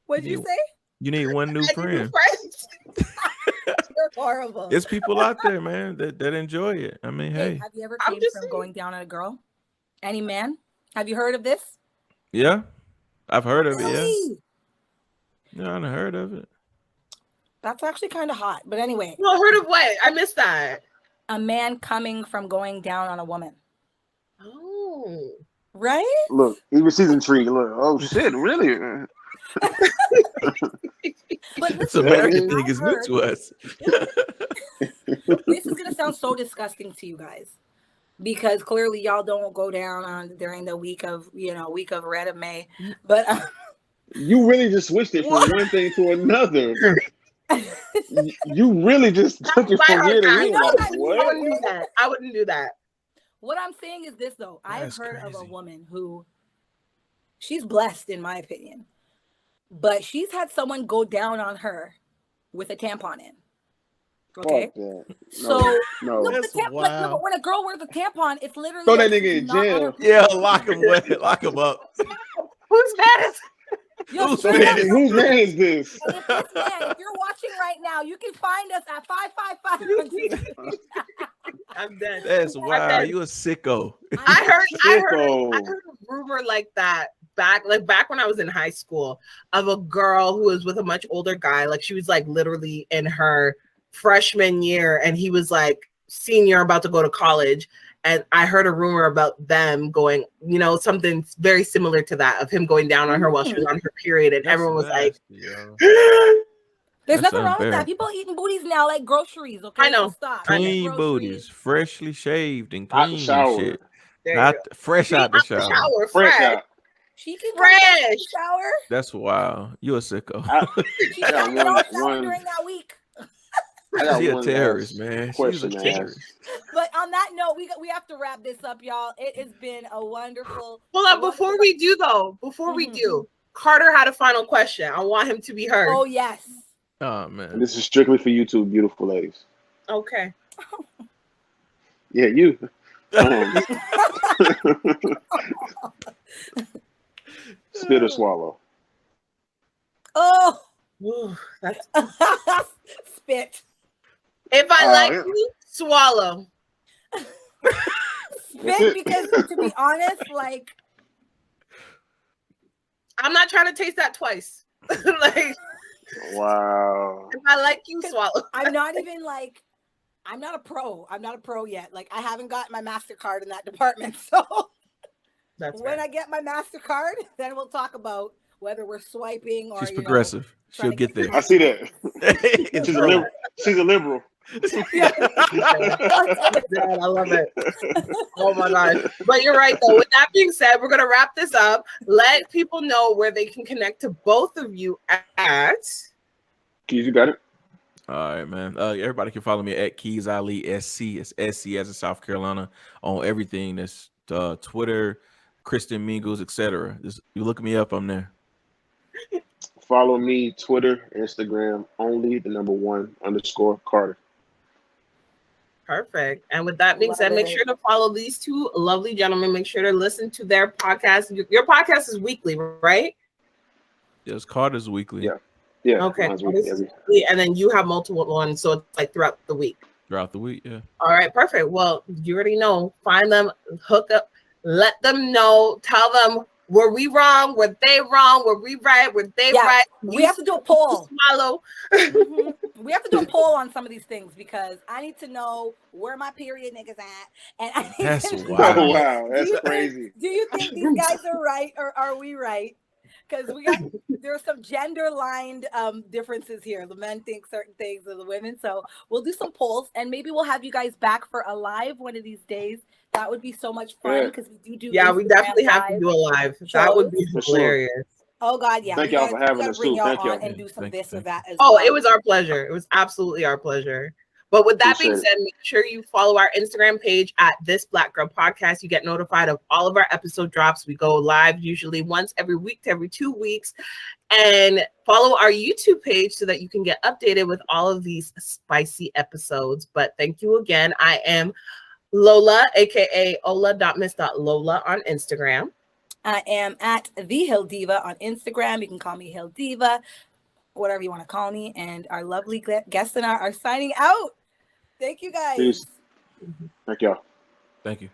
What did you say?
You need one new
I need
friend.
friends.
You're horrible.
There's people out there, man, that enjoy it. I mean, hey,
Have you ever
I'm
came
just
from
saying.
going down on a girl? Any man? Have you heard of this?
yeah, I've heard of it. Yeah,
Really?
yeah, I've heard of it.
That's actually kind of hot. But anyway,
Well, heard of what? I missed that.
a man coming from going down on a woman.
Oh.
Right?
Look, even she's intrigued. Look, oh shit, really?
But
This
listen,
American
I
thing is new
heard-
to us.
This is gonna sound so disgusting to you guys because clearly y'all don't go down on during the week of red of May, but
You really just switched it from one thing to another. You really just took it from here to here. Like, what?
I wouldn't do that. I wouldn't do that.
What I'm saying is this, though. I've heard
crazy.
of a woman who, she's blessed, in my opinion, but she's had someone go down on her with a tampon in. Okay, so
no.
look, but when a girl wears a tampon, it's literally
Throw
like
that nigga in jail.
Yeah, lock him up.
Who's mad?
Yo,
Whose man is this?
And if this man, if you're watching right now, you can find us at 555.
I'm dead.
That's wild. You a sicko.
I heard a rumor like that back when I was in high school of a girl who was with a much older guy. Like she was like literally in her freshman year and he was like senior, about to go to college. And I heard a rumor about them going, you know, something very similar to that, of him going down on her while she was on her period. And everyone was like,
there's nothing wrong with that. People eating booties now like groceries. Okay,
I know.
So stop.
Clean booties, freshly shaved and
Out
clean
the shower.
shit.
Not
Fresh out the shower.
Fresh out.
She can
Fresh.
go in the shower.
That's wild. You a sicko.
She got no shower during that week.
She's a terrorist, man. She's a terrorist.
But on that note, we have to wrap this up, y'all. It has been a wonderful.
Hold on, before we do, Carter had a final question. I want him to be heard.
Oh yes.
Oh man.
And this is strictly for you two beautiful ladies.
Okay.
Yeah, you. Spit or swallow.
Oh.
Ooh, that's...
Spit.
If I like you, swallow.
Spit, because to be honest, like,
I'm not trying to taste that twice. Like,
wow.
If I like you, swallow.
I'm not even like, I'm not a pro yet. Like, I haven't got my MasterCard in that department. So when I get my MasterCard, then we'll talk about whether we're swiping or.
She's progressive. She'll get there.
I see that. She's a liberal.
Yeah. I love it. Oh my gosh. But you're right though. With that being said, we're gonna wrap this up. Let people know where they can connect to both of you at.
Keiz, you got it.
All right, man. Everybody can follow me at Keiz Ali SC. It's SC as in South Carolina on everything. That's Twitter, Kristen Mingles, etc. You look me up, I'm there.
Follow me, Twitter, Instagram, only _1_ Carter.
Perfect. And with that being said, make sure to follow these two lovely gentlemen. Make sure to listen to their podcast. Your podcast is weekly, right?
Yes, Carter's weekly.
Yeah.
Okay. Weekly, and then you have multiple ones, so it's like throughout the week.
Throughout the week, yeah.
All right, perfect. Well, you already know. Find them, hook up, let them know, tell them, were we wrong? Were they wrong? Were we right? Were they right?
We have to do a poll.
Swallow.
We have to do a poll on some of these things because I need to know where my period niggas at. And I need
that's
to
wild.
Oh, wow, that's crazy.
Do you think these guys are right or are we right? Because there's some gender lined differences here. The men think certain things of the women. So we'll do some polls and maybe we'll have you guys back for a live one of these days. That would be so much fun because we do.
Yeah, we definitely have to do a live. That would be hilarious.
Sure.
Oh God, yeah.
Thank y'all for having us too. Thank y'all.
And do some this or that as
well.
Oh,
it was our pleasure. It was absolutely our pleasure. But with that being said, make sure you follow our Instagram page at This Black Girl Podcast. You get notified of all of our episode drops. We go live usually once every week to every 2 weeks. And follow our YouTube page so that you can get updated with all of these spicy episodes. But thank you again. I am Lola, aka Ola.miss.Lola on Instagram.
I am at the HilDiva on Instagram. You can call me HilDiva, whatever you want to call me. And our lovely guests are signing out. Thank you guys.
Peace. Thank y'all.
Thank you.